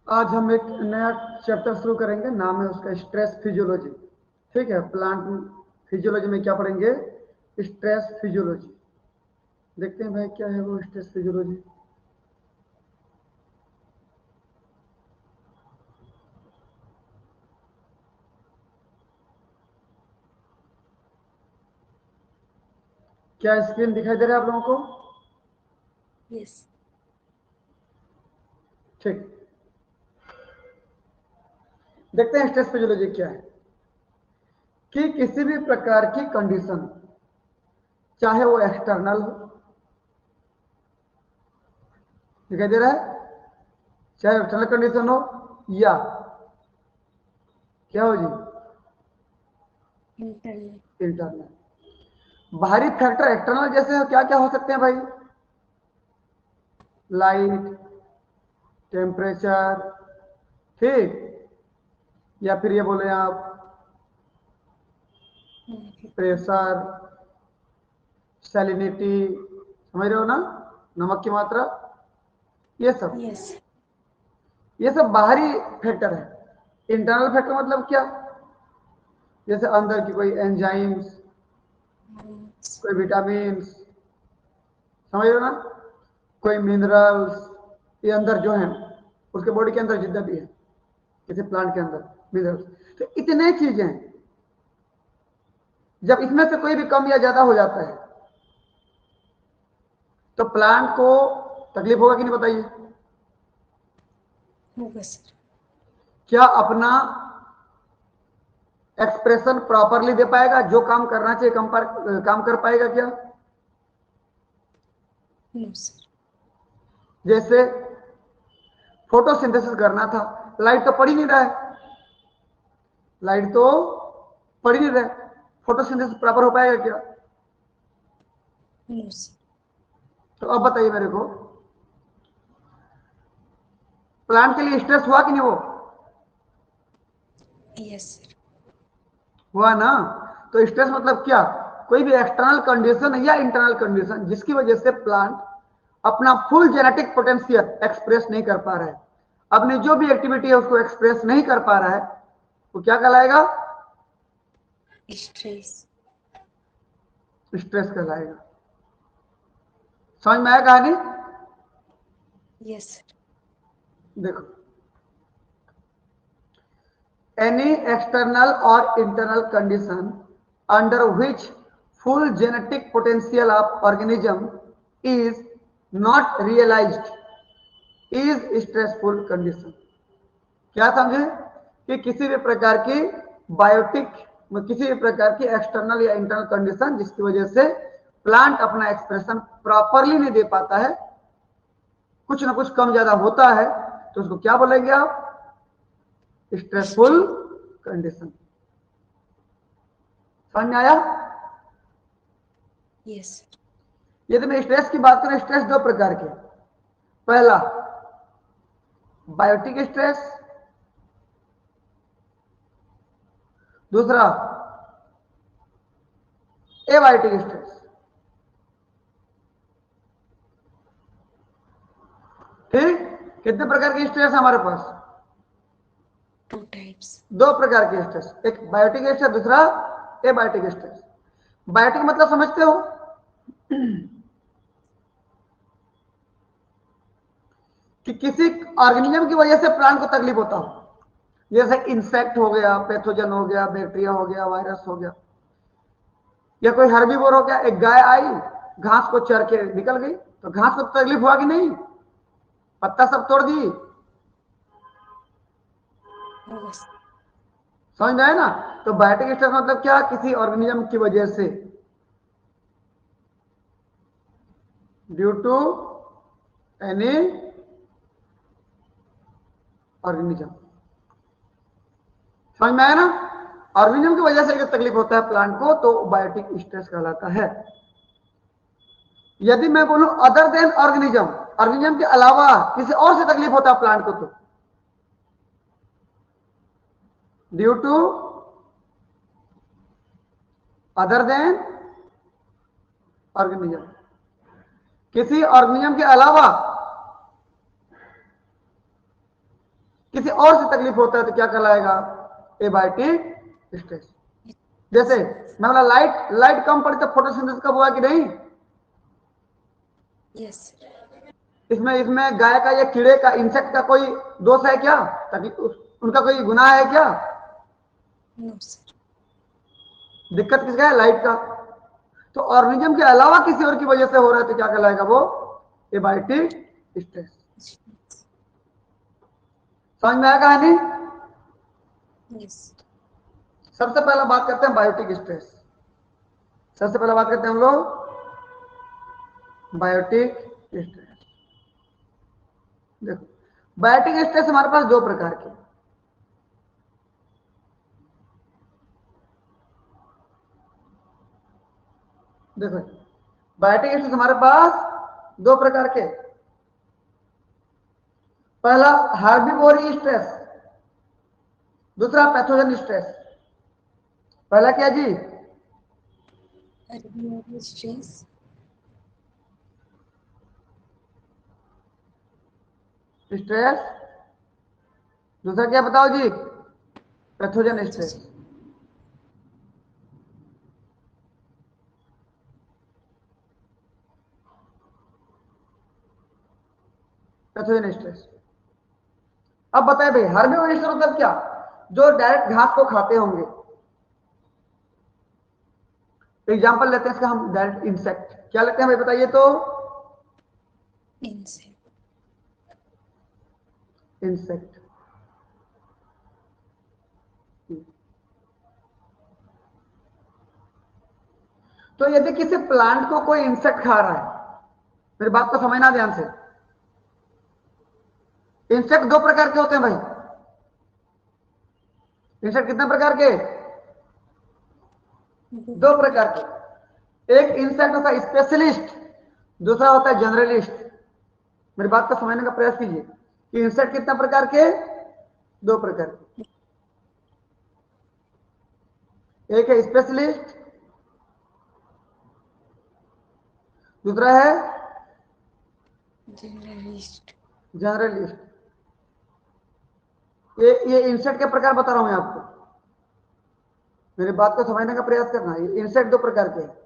आज हम एक नया चैप्टर शुरू करेंगे, नाम है उसका स्ट्रेस फिजियोलॉजी। ठीक है, प्लांट फिजियोलॉजी में क्या पढ़ेंगे? Stress physiology. देखते हैं भाई क्या है वो स्ट्रेस फिजियोलॉजी। क्या स्क्रीन दिखाई दे रहा है आप लोगों को? यस। ठीक, देखते हैं स्ट्रेस फिजियोलॉजी क्या है। कि किसी भी प्रकार की कंडीशन, चाहे वो एक्सटर्नल हो, दिखाई दे रहा है, चाहे एक्सटर्नल कंडीशन हो या क्या हो जी, इंटरनेट। इंटरनल। बाहरी फैक्टर एक्सटर्नल जैसे क्या क्या हो सकते हैं भाई? लाइट, टेम्परेचर, ठीक, या फिर ये बोले आप प्रेशर, सैलिनिटी, समझ रहे हो ना, नमक की मात्रा, ये सब यस। ये सब बाहरी फैक्टर है। इंटरनल फैक्टर मतलब क्या? जैसे अंदर की कोई एंजाइम्स, कोई विटामिन, समझ रहे हो ना, कोई मिनरल्स, ये अंदर जो है उसके बॉडी के अंदर जितना भी है, किसी प्लांट के अंदर मिनरल्स, तो इतने चीजें हैं। जब इसमें से कोई भी कम या ज्यादा हो जाता है तो प्लांट को तकलीफ होगा कि नहीं, बताइए? होगा सर। क्या अपना एक्सप्रेशन प्रॉपरली दे पाएगा? जो काम करना चाहिए काम कर पाएगा क्या? No sir. जैसे फोटोसिंथेसिस करना था, लाइट तो पड़ ही नहीं रहा है, लाइट तो पड़ ही नहीं रहा है, फोटोसिंथेसिस प्रॉपर हो पाएगा क्या? No sir. तो अब बताइए मेरे को, प्लांट के लिए स्ट्रेस हुआ कि नहीं? वो यस सर। हुआ ना। तो स्ट्रेस मतलब क्या? कोई भी एक्सटर्नल कंडीशन या इंटरनल कंडीशन जिसकी वजह से प्लांट अपना फुल जेनेटिक पोटेंशियल एक्सप्रेस नहीं कर पा रहा है, अपनी जो भी एक्टिविटी है उसको एक्सप्रेस नहीं कर पा रहा है, वो क्या कहलाएगा? स्ट्रेस। स्ट्रेस कहलाएगा। समझ में आया कहानी? Yes sir. देखो, any external or internal condition under which full genetic potential of organism is not realized is stressful condition। क्या समझे? कि किसी भी प्रकार की बायोटिक, किसी भी प्रकार की एक्सटर्नल या इंटरनल कंडीशन जिसकी वजह से प्लांट अपना एक्सप्रेशन प्रॉपरली नहीं दे पाता है, कुछ ना कुछ कम ज्यादा होता है, तो उसको क्या बोलेंगे आप? Stressful stress. कंडीशन। समझ में आया? Yes sir. यदि मैं स्ट्रेस की बात करें, स्ट्रेस दो प्रकार के। पहला बायोटिक स्ट्रेस, दूसरा एबायोटिक स्ट्रेस। ठीक, कितने प्रकार के स्ट्रेस हमारे पास? 2 टाइप्स। दो प्रकार के स्ट्रेस, एक बायोटिक स्ट्रेस, दूसरा एबायोटिक स्ट्रेस। बायोटिक मतलब समझते हो? कि किसी ऑर्गेनिज्म की वजह से प्लांट को तकलीफ होता हो, जैसे इंसेक्ट हो गया, पैथोजन हो गया, बैक्टीरिया हो गया, वायरस हो गया, या कोई हर्बीवोर हो गया। एक गाय आई, घास को चर के निकल गई, तो घास को तकलीफ हुआ कि नहीं? पत्ता सब तोड़ दी। होगा सर। समझ में आया ना? तो बायोटिक स्ट्रेस मतलब क्या? किसी ऑर्गेनिज्म की वजह से, ड्यू टू एनी ऑर्गेनिज्म। समझ में आया ना? ऑर्गेनिज्म की वजह से अगर तकलीफ होता है प्लांट को तो बायोटिक स्ट्रेस कहलाता है। यदि मैं बोलूं अदर देन ऑर्गेनिज्म, ऑर्गेनिज्म के अलावा किसी और से तकलीफ होता है प्लांट को, तो due to other than organism, किसी ऑर्गेनिज्म के अलावा किसी और से तकलीफ होता है तो क्या कहलाएगा? Abiotic stress. जैसे मैं बोला लाइट लाइट कम पड़ी तो फोटोसिंथेसिस कब हुआ कि नहीं? Yes sir. इसमें इसमें गाय का या कीड़े का, इंसेक्ट का कोई दोष है क्या? ताकि उनका कोई गुनाह है क्या? No sir. दिक्कत किसका है? लाइट का। तो ऑर्गेनिज्म के अलावा किसी और की वजह से हो रहा है तो क्या कहलाएगा वो? Abiotic stress. समझ में आया कहानी? यस। सबसे पहला बात करते हैं बायोटिक स्ट्रेस। सबसे पहला बात करते हैं हम लोग बायोटिक स्ट्रेस। देखो, बायोटिक स्ट्रेस हमारे पास दो प्रकार के। देखो, बायोटिक स्ट्रेस हमारे पास दो प्रकार के। पहला हार्बिवोरी स्ट्रेस, दूसरा पैथोजन स्ट्रेस। पहला क्या जी? स्ट्रेस। स्ट्रेस। दूसरा क्या बताओ जी? Pathogen stress. Pathogen stress. अब बताए भाई, हार्बिवोरी स्ट्रेस मतलब क्या? जो डायरेक्ट घास को खाते होंगे। एग्जाम्पल लेते हैं इसका हम, डायरेक्ट इंसेक्ट। क्या लेते हैं भाई बताइए तो? इंसेक्ट। इंसेक्ट। तो यदि किसी प्लांट को कोई इंसेक्ट खा रहा है, मेरी बात को समझना ध्यान से। इंसेक्ट दो प्रकार के होते हैं भाई। इंसेक्ट कितने प्रकार के? दो प्रकार के। एक इंसेक्ट होता है स्पेशलिस्ट, दूसरा होता है जनरलिस्ट। मेरी बात को समझने का प्रयास कीजिए कि इंसेक्ट कितने प्रकार के? दो प्रकार के। एक है स्पेशलिस्ट, दूसरा है जनरलिस्ट। जनरलिस्ट। ये इंसेक्ट के प्रकार बता रहा हूं मैं आपको, मेरी बात को समझने का प्रयास करना। ये इंसेक्ट दो प्रकार के हैं।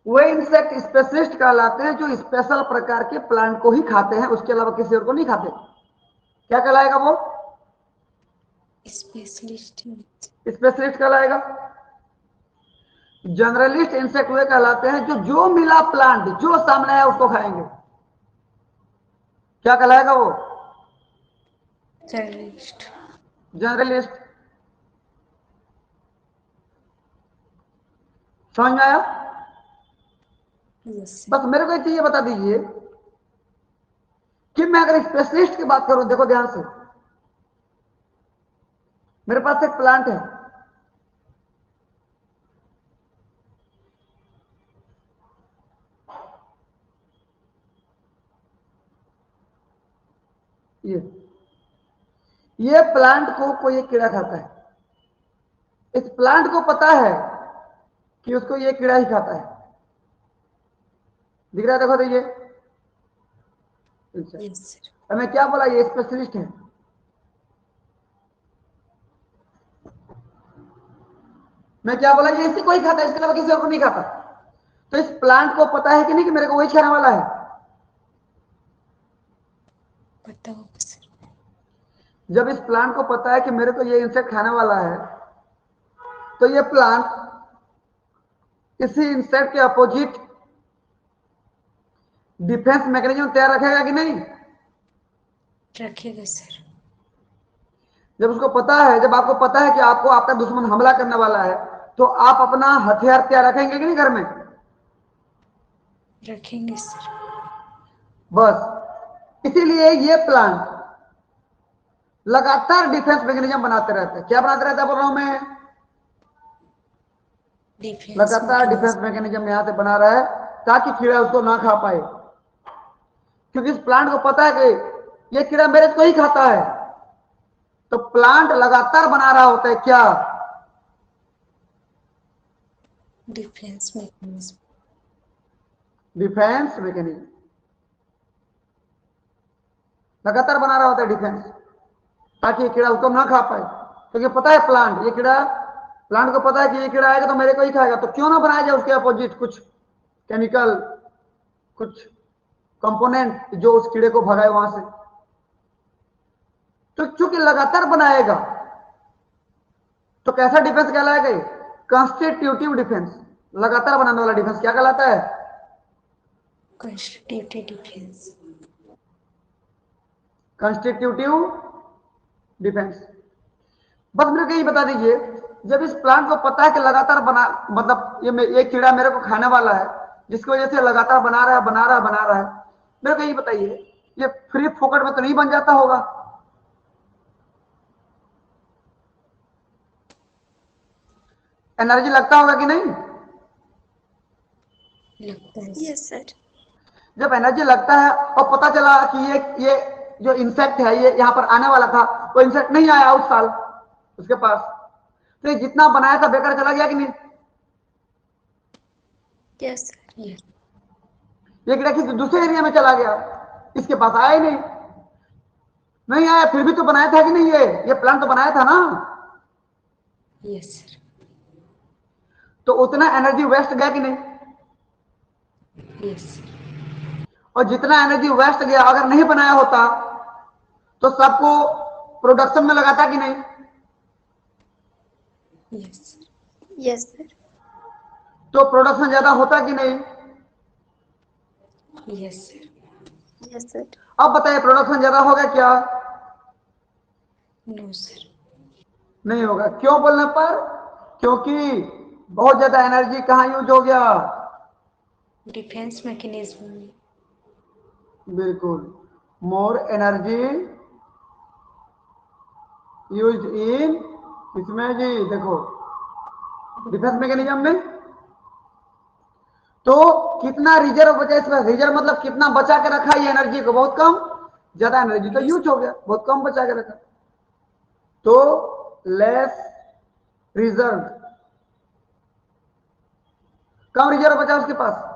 वे इंसेक्ट स्पेशलिस्ट कहलाते हैं जो स्पेशल प्रकार के प्लांट को ही खाते हैं, उसके अलावा किसी और को नहीं खाते। क्या कहलाएगा वो? स्पेशलिस्ट। स्पेशलिस्ट कहलाएगा। जनरलिस्ट इंसेक्ट वे कहलाते हैं जो मिला प्लांट, जो सामने आया उसको खाएंगे। क्या कहलाएगा वो? जर्नलिस्ट। जनरलिस्ट। समझ में आया? Yes sir. बस मेरे को एक चीज ये बता दीजिए कि मैं अगर स्पेशलिस्ट की बात करूं, देखो ध्यान से, मेरे पास एक प्लांट है, ये प्लांट को कोई एक कीड़ा खाता है। इस प्लांट को पता है कि उसको ये कीड़ा ही खाता है। दिख रहा है? देखो तो ये यस सर। अब मैं क्या बोला? ये स्पेशलिस्ट है। मैं क्या बोला? ये इसी को ही खाता है, इसके अलावा किसी और को नहीं खाता। तो इस प्लांट को पता है कि नहीं कि मेरे को वही खाने वाला है? पता होगा सर। जब इस प्लांट को पता है कि मेरे को ये इंसेक्ट खाने वाला है, तो ये प्लांट इसी इंसेक्ट के अपोजिट डिफेंस मैकेनिज्म तैयार रखेगा कि नहीं? रखेगा सर। जब उसको पता है, जब आपको पता है कि आपको आपका दुश्मन हमला करने वाला है, तो आप अपना हथियार तैयार रखेंगे कि नहीं घर में? रखेंगे सर। बस इसीलिए ये प्लांट लगातार डिफेंस मैकेनिज्म बनाते रहते हैं। क्या बनाते रहता है बोल रहा हूं मैं? डिफेंस लगातार डिफेंस मैकेनिज्म। मैकेनिज्म यहां से बना रहा है ताकि कीड़ा उसको ना खा पाए। क्योंकि इस प्लांट को पता है कि ये कीड़ा मेरे को ही खाता है, तो प्लांट लगातार बना रहा होता है क्या? Defence mechanism. डिफेंस मैकेनिज्म लगातार बना रहा होता है डिफेंस, ताकि ये कीड़ा उसको ना खा पाए। क्योंकि पता है प्लांट, ये कीड़ा, प्लांट को पता है कि ये कीड़ा आएगा तो मेरे को ही खाएगा, तो क्यों ना बनाया जाए उसके अपोजिट कुछ केमिकल, कुछ कंपोनेंट जो उस कीड़े को भगाए वहां से। तो चूंकि लगातार बनाएगा तो कैसा डिफेंस कहलाएगा? Constitutive defence. लगातार बनाने वाला डिफेंस क्या कहलाता है? Constitutive defence. Constitutive defence. बस मेरे को यही बता दीजिए, जब इस प्लांट को पता है कि लगातार बना, मतलब ये कीड़ा मेरे को खाने वाला है, जिसकी वजह से लगातार बना रहा है बना रहा है बना रहा है, मेरे को यही बताइए, ये फ्री फोकट में तो नहीं बन जाता होगा? एनर्जी लगता होगा कि नहीं? लगता है। Yes sir. जब एनर्जी लगता है और पता चला कि ये जो इंसेक्ट है ये यहाँ पर आने वाला था, वो इंसेक्ट नहीं आया उस साल उसके पास, तो ये जितना बनाया था बेकार चला गया कि नहीं? Yes sir. यस। ये कीड़ा किसी दूसरे एरिया में चला गया, इसके पास आया ही नहीं। नहीं आया, फिर भी तो बनाया था कि नहीं? ये प्लांट तो बनाया था ना, यस सर। तो उतना एनर्जी वेस्ट गया कि नहीं? Yes sir. और जितना एनर्जी वेस्ट गया, अगर नहीं बनाया होता तो सबको प्रोडक्शन में लगाता कि नहीं? Yes sir. Yes sir. तो प्रोडक्शन ज्यादा होता कि नहीं? Yes sir. Yes sir. अब बताइए, प्रोडक्शन ज्यादा होगा क्या? No sir. नहीं होगा। क्यों बोलने पर? क्योंकि बहुत ज्यादा एनर्जी कहां यूज हो गया? डिफेंस मैकेनिज्म में। बिल्कुल, मोर एनर्जी यूज इन, इसमें जी देखो डिफेंस मैकेनिज्म में। तो कितना रिजर्व बचा इसमें? रिजर्व मतलब कितना बचा के रखा ये एनर्जी को? बहुत कम। ज्यादा एनर्जी तो यूज हो गया, बहुत कम बचा के रखा, तो लेस रिजर्व, कम रिजर्व बचा उसके पास।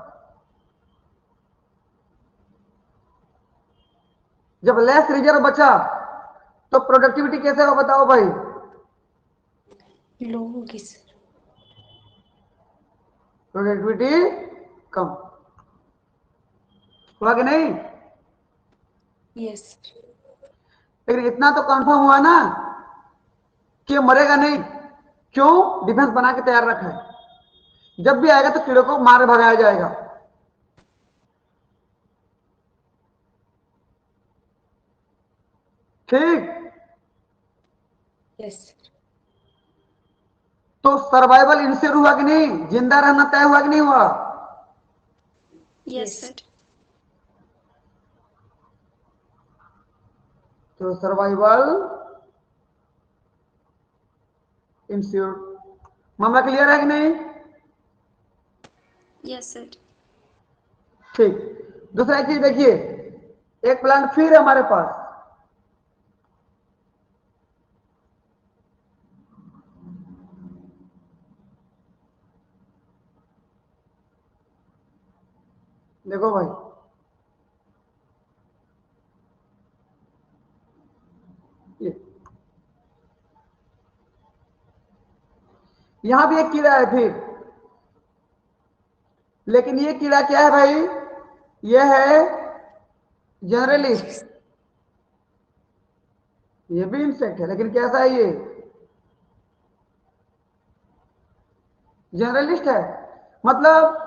जब लेस रिजर्व बचा तो प्रोडक्टिविटी कैसे हो बताओ भाई? लो होगी सर। प्रोडक्टिविटी कम हुआ कि नहीं? Yes sir. लेकिन इतना तो कंफर्म हुआ ना कि मरेगा नहीं। क्यों? डिफेंस बना के तैयार रखा है, जब भी आएगा तो कीड़ों को मार भगाया जाएगा। ठीक। Yes sir. तो सर्वाइवल इंश्योर हुआ कि नहीं? जिंदा रहना तय हुआ कि नहीं हुआ? Yes sir. तो सर्वाइवल इंश्योर। मामला क्लियर है कि नहीं? Yes sir. ठीक। दूसरा चीज देखिए, एक प्लांट फिर है हमारे पास, देखो भाई, ये यहां भी एक कीड़ा है फिर, लेकिन ये कीड़ा क्या है भाई? ये है जनरलिस्ट। ये भी इंसेक्ट है, लेकिन कैसा है ये? जनरलिस्ट है। मतलब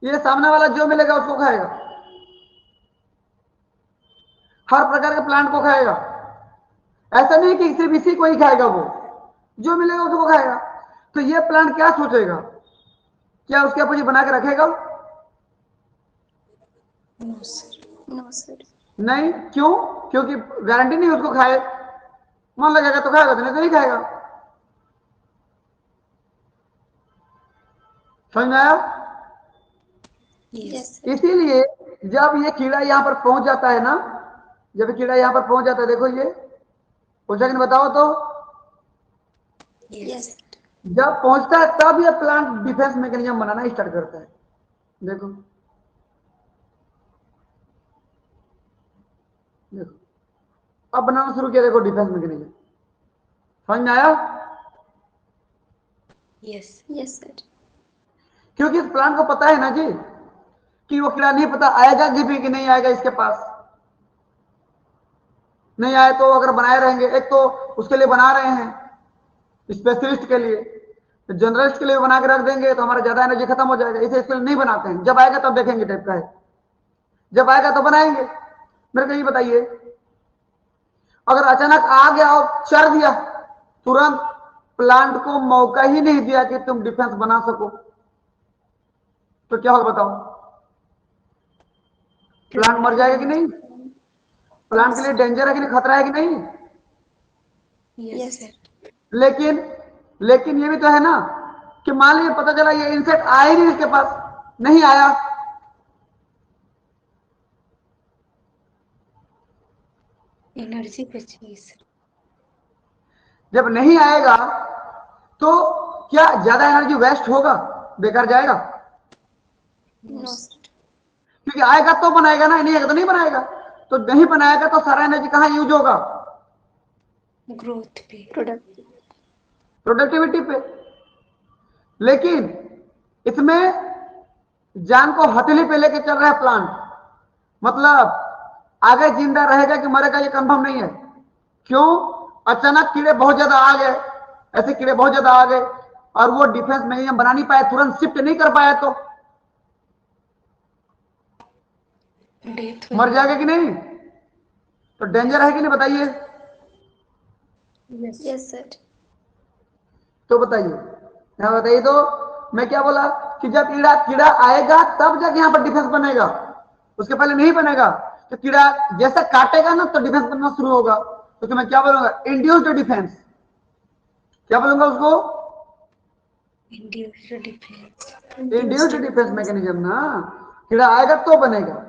ये सामने वाला जो मिलेगा उसको खाएगा, हर प्रकार के प्लांट को खाएगा। ऐसा नहीं कि सिर्फ इसी को ही खाएगा, वो जो मिलेगा उसको खाएगा। तो ये प्लांट क्या सोचेगा? क्या उसके अपोजिट बना के रखेगा? No sir. No sir. नहीं। क्यों? क्योंकि गारंटी नहीं उसको खाए, मन लगेगा तो खाएगा, तो नहीं तो नहीं खाएगा। समझ में आया? यस। Yes sir. इसीलिए जब ये कीड़ा यहां पर पहुंच जाता है ना, जब कीड़ा यहां पर पहुंच जाता है, देखो ये पूछा कि नहीं बताओ तो? Yes yes sir. जब पहुंचता है तब यह प्लांट डिफेंस मैकेनिज्म बनाना स्टार्ट करता है। देखो देखो अब बनाना शुरू किया, देखो डिफेंस मैकेनिज्म। समझ में आया? Yes Yes, sir. क्योंकि इस प्लांट को पता है ना जी कि वो कीड़ा नहीं पता आएगा भी कि नहीं आएगा इसके पास। नहीं आए तो अगर बनाए रहेंगे, एक तो उसके लिए बना रहे हैं स्पेशलिस्ट के लिए, तो जनरलिस्ट के लिए बना के रख देंगे तो हमारा ज्यादा एनर्जी खत्म हो जाएगा, इसे इसके लिए नहीं बनाते हैं। जब आएगा तब देखेंगे टाइप का है, जब आएगा तो बनाएंगे। मेरे को ये बताइए, अगर अचानक आ गया और चढ़ दिया, तुरंत प्लांट को मौका ही नहीं दिया कि तुम डिफेंस बना सको, तो क्या होगा बताओ? प्लांट मर जाएगा कि नहीं? प्लांट के लिए डेंजर है कि नहीं, खतरा है कि नहीं? Yes Yes. सर। लेकिन लेकिन ये भी तो है ना कि मान लीजिए पता चला ये इंसेक्ट आया ही नहीं, इसके पास नहीं आया, एनर्जी बची सर। जब नहीं आएगा तो क्या ज्यादा एनर्जी वेस्ट होगा, बेकार जाएगा? No, sir. क्योंकि आएगा तो बनाएगा ना, नहीं आएगा तो नहीं बनाएगा। तो नहीं बनाएगा तो सारा एनर्जी कहां यूज होगा? ग्रोथ पे। Productive. प्रोडक्टिविटी पे। लेकिन इसमें जान को हथेली पे लेके चल रहा है प्लांट, मतलब आगे जिंदा रहेगा कि मरेगा ये कंफर्म नहीं है। क्यों? अचानक कीड़े बहुत ज्यादा आ गए, ऐसे कीड़े बहुत ज्यादा आ गए और वो डिफेंस मैकेनिज्म बना नहीं पाए, तुरंत शिफ्ट नहीं कर पाया, तो डेथ मर जाएगा कि नहीं? तो डेंजर है कि नहीं बताइए? Yes Yes, sir. तो बताइए, यहां बताइए तो मैं क्या बोला कि जब कीड़ा कीड़ा आएगा तब जाके यहां पर डिफेंस बनेगा, उसके पहले नहीं बनेगा। तो कीड़ा जैसा काटेगा ना तो डिफेंस बनना शुरू होगा। तो मैं क्या बोलूंगा? Induced defence. क्या बोलूंगा उसको? Induced defence. Induced defence mechanism ना, कीड़ा आएगा तो बनेगा।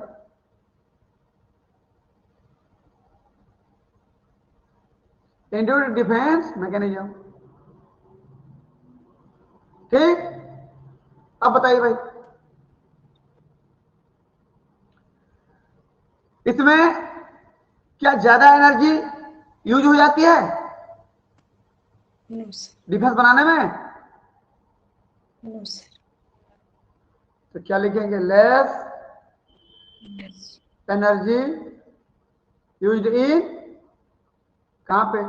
इंड्यूस्ड डिफेंस मैकेनिज्म, ठीक। अब बताइए भाई, इसमें क्या ज्यादा एनर्जी यूज हो जाती है नो सर। डिफेंस बनाने में? No sir. तो क्या लिखेंगे? Less yes energy used in, कहां पे?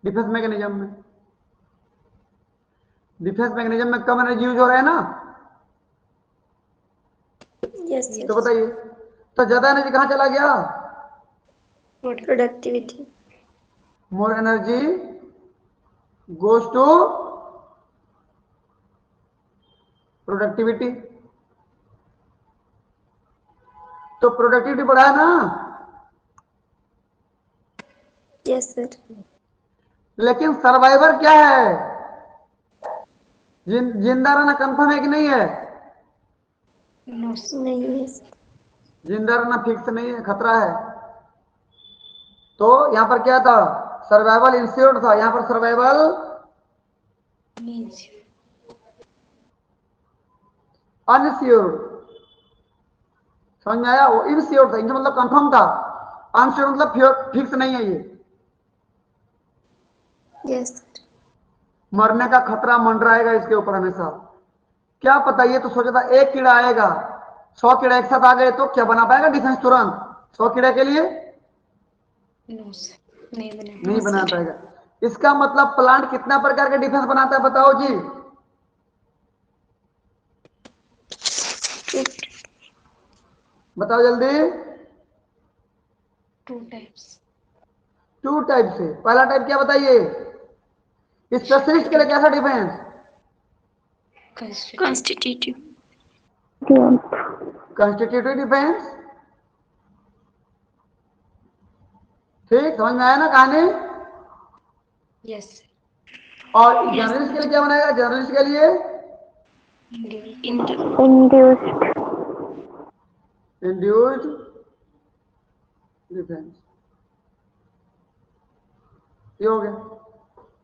डिफेंस मैकेनिज्म में। डिफेंस मैकेनिज्म में कम एनर्जी यूज हो रहा है ना, Yes, sir. तो बताइए तो ज्यादा एनर्जी कहां चला गया? Productivity. More energy goes to productivity. तो प्रोडक्टिविटी बढ़ा ना, Yes, sir. लेकिन सर्वाइवर क्या है? जिंदा रहना कंफर्म है कि नहीं है? No sir. नहीं है sir. जिंदा रहना फिक्स नहीं है, खतरा है। तो यहां पर क्या था? सर्वाइवल इंश्योर्ड था, यहां पर सर्वाइवल मीन्स अनश्योर्ड। समझ में आया? वो इनश्योर्ड था, इनका मतलब कंफर्म था, अनश्योर्ड मतलब फिक्स नहीं है ये। Yes, sir. मरने का खतरा मंडराएगा इसके ऊपर हमेशा। क्या पता, ये तो सोचा था एक कीड़ा आएगा, 100 कीड़ा एक साथ आ गए तो क्या बना पाएगा डिफेंस तुरंत 100 कीड़ा के लिए? No sir. नहीं बना। नहीं बना पाएगा। इसका मतलब प्लांट कितना प्रकार के डिफेंस बनाता है बताओ जी? बताओ जल्दी। 2 टाइप्स। 2 टाइप से। पहला टाइप क्या बताइए? स्पेशलिस्ट के लिए कैसा डिफेंस? कंस्टिट्यूटिव। Constitutive defence. ठीक, समझ में आया ना कहानी? यस और जर्नलिस्ट के लिए क्या बनाएगा? जर्नलिस्ट के लिए सर। Induced defence. ये हो गया।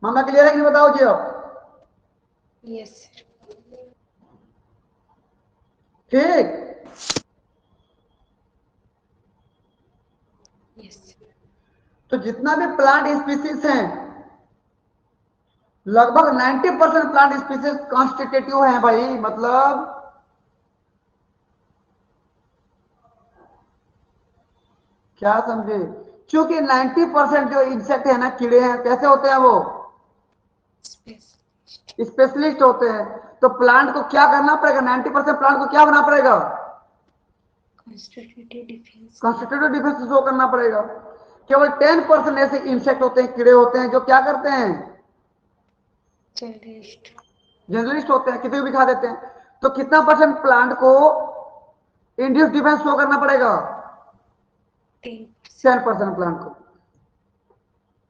मामला क्लियर है कि नहीं बताओ जी अब? Yes, sir. ठीक। Yes. तो जितना भी प्लांट स्पीसीज हैं, लगभग 90% प्लांट स्पीसीज कॉन्स्टिट्यूटिव हैं भाई, मतलब क्या समझे? क्योंकि 90% जो इंसेक्ट है ना, कीड़े हैं, कैसे होते हैं वो? Space. स्पेशलिस्ट होते हैं। तो प्लांट को क्या करना पड़ेगा? 90% प्लांट को क्या बनाना पड़ेगा? Constitutive defense. Constitutive defence show करना पड़ेगा। केवल 10% ऐसे इंसेक्ट होते हैं, कीड़े होते हैं, जो क्या करते हैं? Generalist. जनरलिस्ट होते हैं, किसी को भी खा देते हैं। तो कितना परसेंट प्लांट को इंड्यूस डिफेंस शो करना पड़ेगा? 10%. 10% प्लांट को।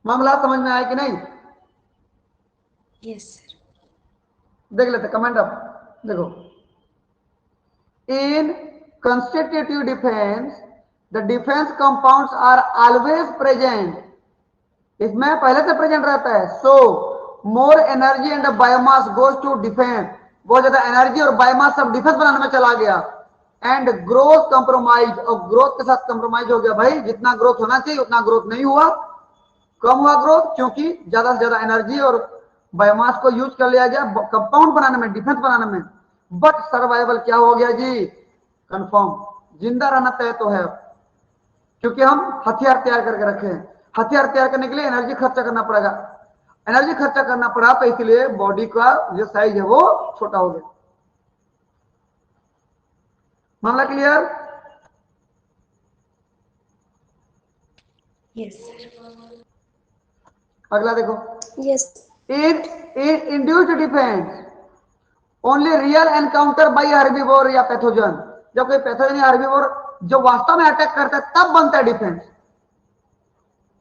मामला समझ में आया कि नहीं? Yes, sir. देख लेते कमेंट अप। देखो, in constitutive defence the defence compounds are always present, इसमें पहले से प्रेजेंट रहता है। So more energy and biomass goes to defence, बहुत ज्यादा एनर्जी और बायोमास सब डिफेंस बनाने में चला गया। एंड ग्रोथ कंप्रोमाइज, और ग्रोथ के साथ कंप्रोमाइज हो गया। भाई जितना ग्रोथ होना चाहिए उतना ग्रोथ नहीं हुआ, कम हुआ ग्रोथ, क्योंकि ज्यादा से ज्यादा एनर्जी और बायोमास को यूज कर लिया गया कंपाउंड बनाने में, डिफेंस बनाने में। बट सर्वाइवल क्या हो गया जी? कंफर्म, जिंदा रहना तय तो है, क्योंकि हम हथियार तैयार करके रखे हैं। हथियार तैयार करने के लिए एनर्जी खर्चा करना पड़ेगा, एनर्जी खर्चा करना पड़ा, तो इसलिए बॉडी का जो साइज है वो छोटा हो गया। मामला क्लियर? Yes, sir. अगला देखो, Yes. In induced defence only real encounter by herbivore या पैथोजन, जब कोई पैथोजन या हर्बीवोर जो वास्तव में अटैक करता है तब बनता है defence.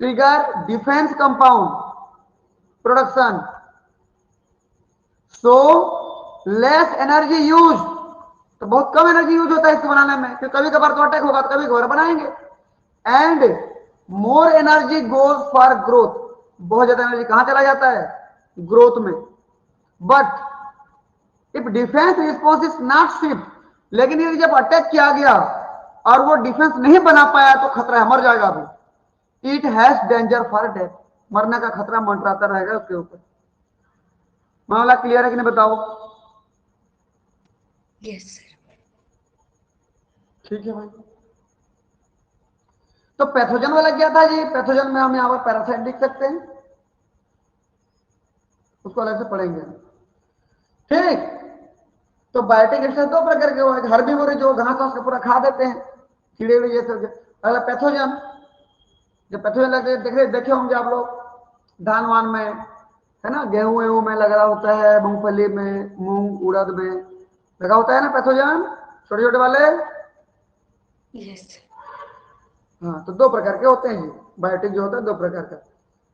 Trigger defence compound production, so less energy use, तो बहुत कम एनर्जी यूज होता है इसको बनाने में, क्योंकि कभी कभार तो अटैक होगा तो कभी कभार बनाएंगे। And more energy goes for growth, बहुत ज्यादा एनर्जी कहां चला जाता है? ग्रोथ में। But if defence response is not Swift, लेकिन यदि जब अटैक किया गया और वो डिफेंस नहीं बना पाया तो खतरा है, मर जाएगा। अभी it has danger for death, मरने का खतरा मंडराता रहेगा उसके ऊपर। मामला क्लियर है कि नहीं बताओ? Yes, sir. ठीक है भाई। तो पैथोजन वाला क्या था जी? पैथोजन में हम यहां पर पैरासाइट लिख सकते हैं, उसको अलग से पढ़ेंगे। ठीक। तो बायोटिक इंसेक्ट दो प्रकार के हुए, हर्बीवोर जो घास घास का पूरा खा देते हैं, कीड़े उड़े ये सब। अगला पैथोजन, जो पैथोजन लगे देखे होंगे आप लोग, धान वान में है ना, गेहूं वेहूं में लगा होता है, मूंगफली में, मूंग उड़द में लगा होता है ना पैथोजन, छोटे छोटे वाले। Yes, sir. हाँ, तो दो प्रकार के होते हैं जी, बायोटिक जो होता है दो प्रकार का,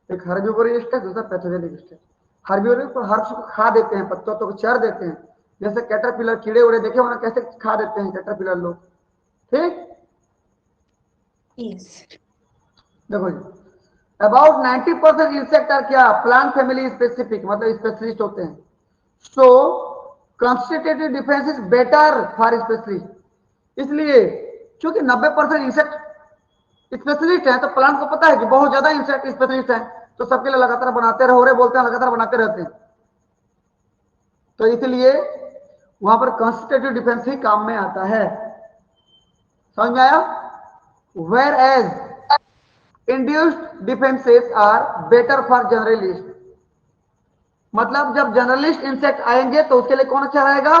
एक हर्बीवोरिस्ट है, दूसरा पैथोजेनिक है। हर्बीवोरिस्ट पर हर्ष को खा देते हैं, पत्तों तो चर देते हैं, जैसे कैटरपिलर, कीड़े उड़े देखे होना कैसे खा देते हैं कैटरपिलर लोग। ठीक। Yes, sir. देखो जी, अबाउट 90% इंसेक्ट आर क्या? प्लांट फैमिली स्पेसिफिक, मतलब स्पेशलिस्ट होते हैं। So constitutive defence is better for specialist, इसलिए क्योंकि 90% इंसेक्ट स्पेशलिस्ट है, तो प्लांट को पता है कि बहुत ज्यादा इंसेक्ट स्पेशलिस्ट है, तो सबके लिए लगातार बनाते रहो रे बोलते हैं, लगातार बनाते रहते हैं। तो इसलिए वहां पर कॉन्स्टिट्यूटिव डिफेंस ही काम में आता है। समझ में आया? Whereas induced defences are better for generalist, मतलब जब जनरलिस्ट इंसेक्ट आएंगे तो उसके लिए कौन अच्छा रहेगा?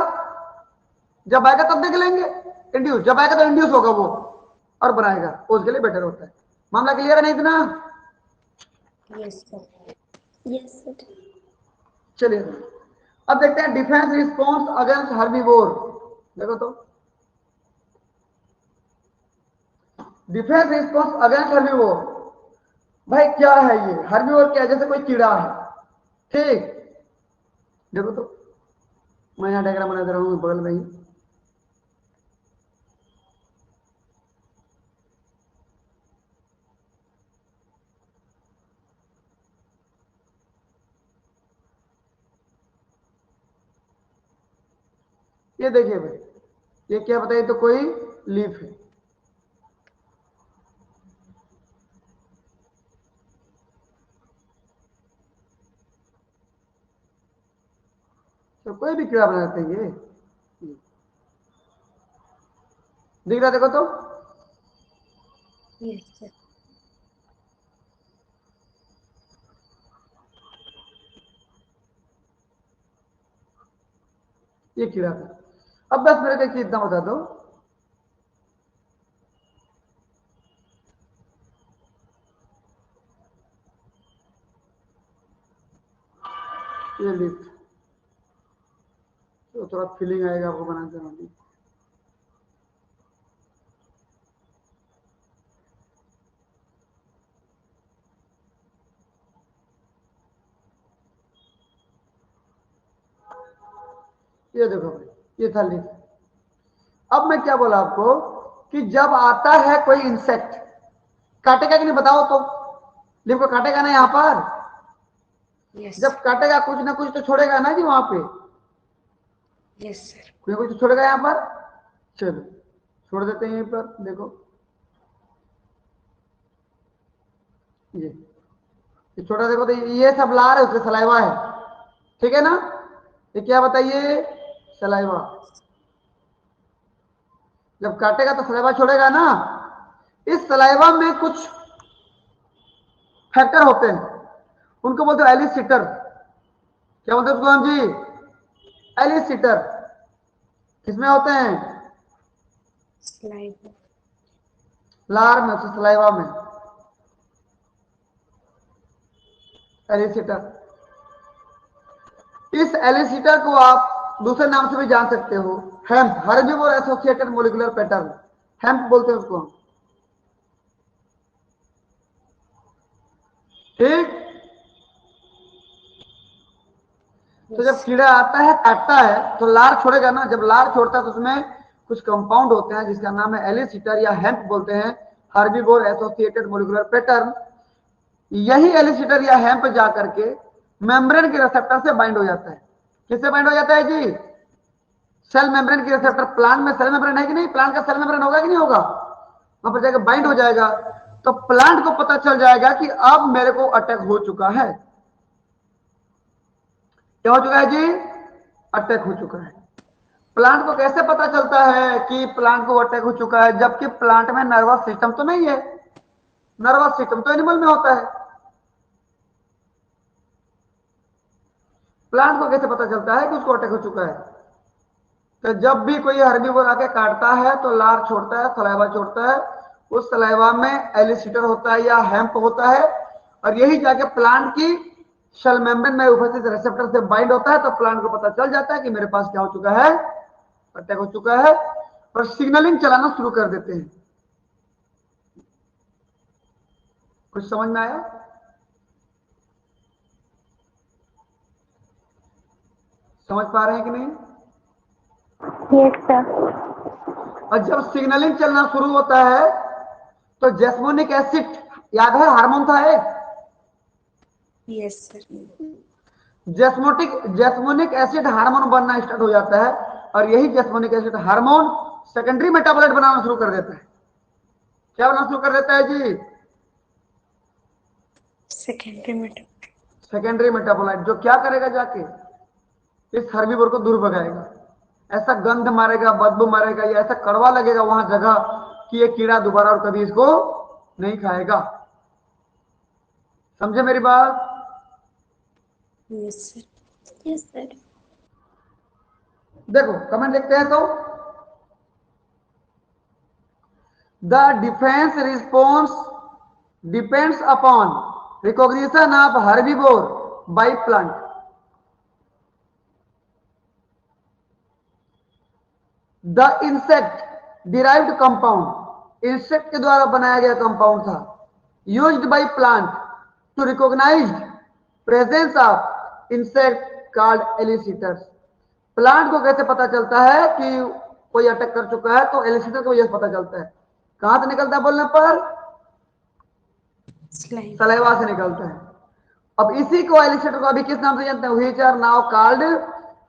जब आएगा तब देख लेंगे, इंड्यूस जब आएगा तो इंड्यूस होगा वो और बनाएगा, उसके लिए बेटर होता है। मामला क्लियर है नहीं इतना? Yes, sir. Yes, sir. चलिए अब देखते हैं डिफेंस रिस्पॉन्स अगेंस्ट हर्बीवोर। देखो तो, डिफेंस रिस्पॉन्स अगेंस्ट हर्बीवोर, भाई क्या है ये? हर्बीवोर क्या है? जैसे कोई कीड़ा है, ठीक। देखो तो, मैं यहां डायग्राम बना दे रहा हूं बगल में ही। ये देखिए भाई, ये क्या बताइए, तो कोई लीफ है। तो कोई भी कीड़ा बना देते हैं ये, दिख रहा देखो तो, Yes, sir. ये कीड़ा था। अब बस मेरे को एक चीज इतना बता दो, ये लीफ, तो थोड़ा फीलिंग आएगा आपको बनाते हैं। ये देखो भाई, ये था लीफ। अब मैं क्या बोला आपको कि जब आता है कोई इंसेक्ट, काटेगा कि नहीं बताओ तो, लीफ को काटेगा ना यहाँ पर, Yes. जब काटेगा कुछ ना कुछ तो छोड़ेगा ना जी वहां पे, Yes, sir. कुछ ना कुछ तो छोड़ेगा यहाँ पर। चलो छोड़ देते हैं यहीं पर, देखो ये छोटा, देखो तो ये सब लार है, उसका सलाइवा है, ठीक है ना। ये क्या बताइए, सलाइवा। जब काटेगा तो सलाइवा छोड़ेगा ना। इस सलाइवा में कुछ फैक्टर होते हैं, उनको बोलते हैं एलिसिटर। क्या बोलते हैं उसको हम जी, एलिसिटर। किसमें होते हैं, Slide. लार में, सलाइवा में, एलिसिटर। इस एलिसिटर को आप दूसरे नाम से भी जान सकते हो, hemp, herbivore associated molecular pattern, hemp बोलते हैं उसको हम, ठीक। तो जब Yes. कीड़ा आता है काटता है तो लार छोड़ेगा ना, जब लार छोड़ता है तो उसमें कुछ कंपाउंड होते हैं जिसका नाम है एलिसिटर या हेम्प बोलते हैं, हर्बिवोर एसोसिएटेड मोलिकुलर पैटर्न। यही एलिसिटर या हेम्प जा करके मेम्ब्रेन के रिसेप्टर से बाइंड हो जाता है। किससे बाइंड हो जाता है जी, सेल मेम्ब्रेन के रिसेप्टर। प्लांट में सेल मेम्ब्रेन है कि नहीं, प्लांट का सेल मेम्ब्रेन होगा कि नहीं होगा, वहां पर जाकर बाइंड हो जाएगा। तो प्लांट को पता चल जाएगा कि अब मेरे को अटैक हो चुका है। क्या हो चुका है जी, अटैक हो चुका है। प्लांट को कैसे पता चलता है कि प्लांट को अटैक हो चुका है, जबकि प्लांट में नर्वस सिस्टम तो नहीं है, नर्वस सिस्टम तो एनिमल में होता है। प्लांट को कैसे पता चलता है कि उसको अटैक हो चुका है, तो जब भी कोई हर्बीवोर आके काटता है तो लार छोड़ता है, सलाइवा छोड़ता है, उस सलाइवा में एलिसिटर होता है या हेम्प होता है, और यही जाके प्लांट की सेल मेम्ब्रेन में उपस्थित रिसेप्टर से बाइंड होता है। तो प्लांट को पता चल जाता है कि मेरे पास क्या हो चुका है, अटैक हो चुका है, और सिग्नलिंग चलाना शुरू कर देते हैं। कुछ समझ में आया, समझ पा रहे हैं कि नहीं। Yes, sir. और जब सिग्नलिंग चलना शुरू होता है तो जैस्मोनिक एसिड, याद है हार्मोन था एक, Yes, sir. जैस्मोनिक एसिड हार्मोन बनना स्टार्ट हो जाता है, और यही जैस्मोनिक एसिड हार्मोन सेकेंडरी मेटाबोलाइट बनाना शुरू कर देता है। क्या बनाना शुरू कर देता है जी, Secondary metal. सेकेंडरी मेटाबोलाइट, जो क्या करेगा, जाके इस हर्बीवोर को दूर भगाएगा। ऐसा गंध मारेगा, बदबू मारेगा, या ऐसा कड़वा लगेगा वहां जगह कि ये कीड़ा दोबारा और कभी इसको नहीं खाएगा। समझे मेरी बात। Yes, sir. Yes, sir. देखो कमेंट देखते हैं तो, the defence response depends upon recognition of herbivore by plant. The insect derived compound, insect के द्वारा बनाया गया कंपाउंड था, used by plant to recognise presence of insect called elicitors. Plant को कैसे पता चलता है कि कोई अटैक कर चुका है, तो एलिसिटर की वजह से पता चलता है। कहां से निकलता है बोलने पर, Slide. सलाइवा से निकलता है। अब इसी को एलिसिटर को अभी किस नाम से जानते हैं, which are now called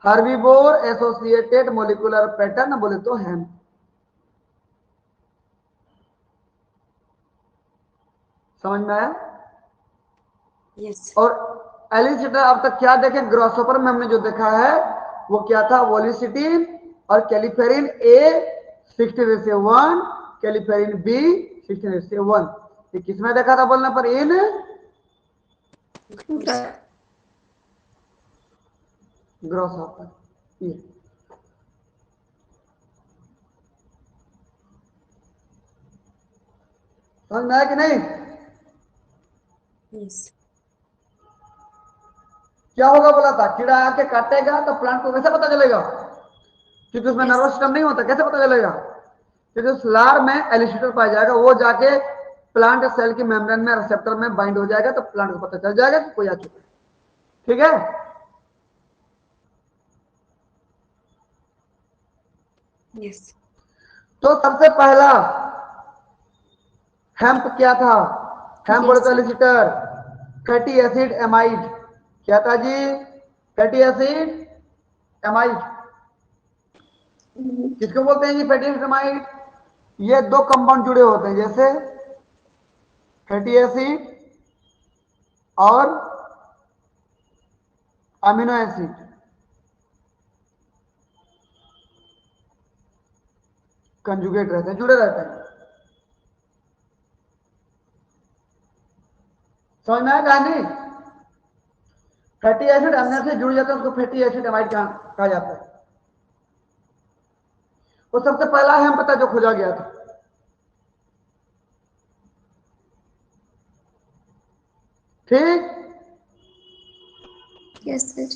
herbivore associated molecular pattern बोले तो हेम्प। समझ में आया? Yes, sir. और एलिसिटर अब तक क्या देखे, ग्रॉसहोपर में हमने जो देखा है वो क्या था, वोलिसिटिन और कैलिफेरिन ए 16:1, कैलिफेरिन बी 16:1। ये किसमें देखा था बोलने पर, इन ग्रॉसहोपर। ये समझ में आया कि नहीं? Yes. क्या होगा बोला था, कीड़ा आके काटेगा तो प्लांट को कैसे पता चलेगा, क्योंकि उसमें Yes. नर्वस सिस्टम नहीं होता, कैसे पता चलेगा? क्योंकि उस लार में एलिसिटर पाया जाएगा, वो जाके प्लांट सेल की मेम्ब्रेन में रिसेप्टर में बाइंड हो जाएगा, तो प्लांट को पता चल जाएगा कि कोई आ चुका है। ठीक है? Yes. तो सबसे पहला हेम्प क्या था, हेम्प बोले तो एलिसिटर, फैटी एसिड एमाइड। क्या था जी? Fatty acid amide. किसको बोलते हैं जी फैटी एसिड एमाइड? ये दो कंपाउंड जुड़े होते हैं, जैसे फैटी एसिड और अमीनो एसिड, कंजुगेट रहते हैं, जुड़े रहते हैं। समझ में आया कहानी? फैटी एसिड अमीनो से जुड़ जाता है, उसको फैटी एसिड एमाइड कहा जाता है। वो सबसे पहला हेम्प था जो खोजा गया था। ठीक? Yes, sir.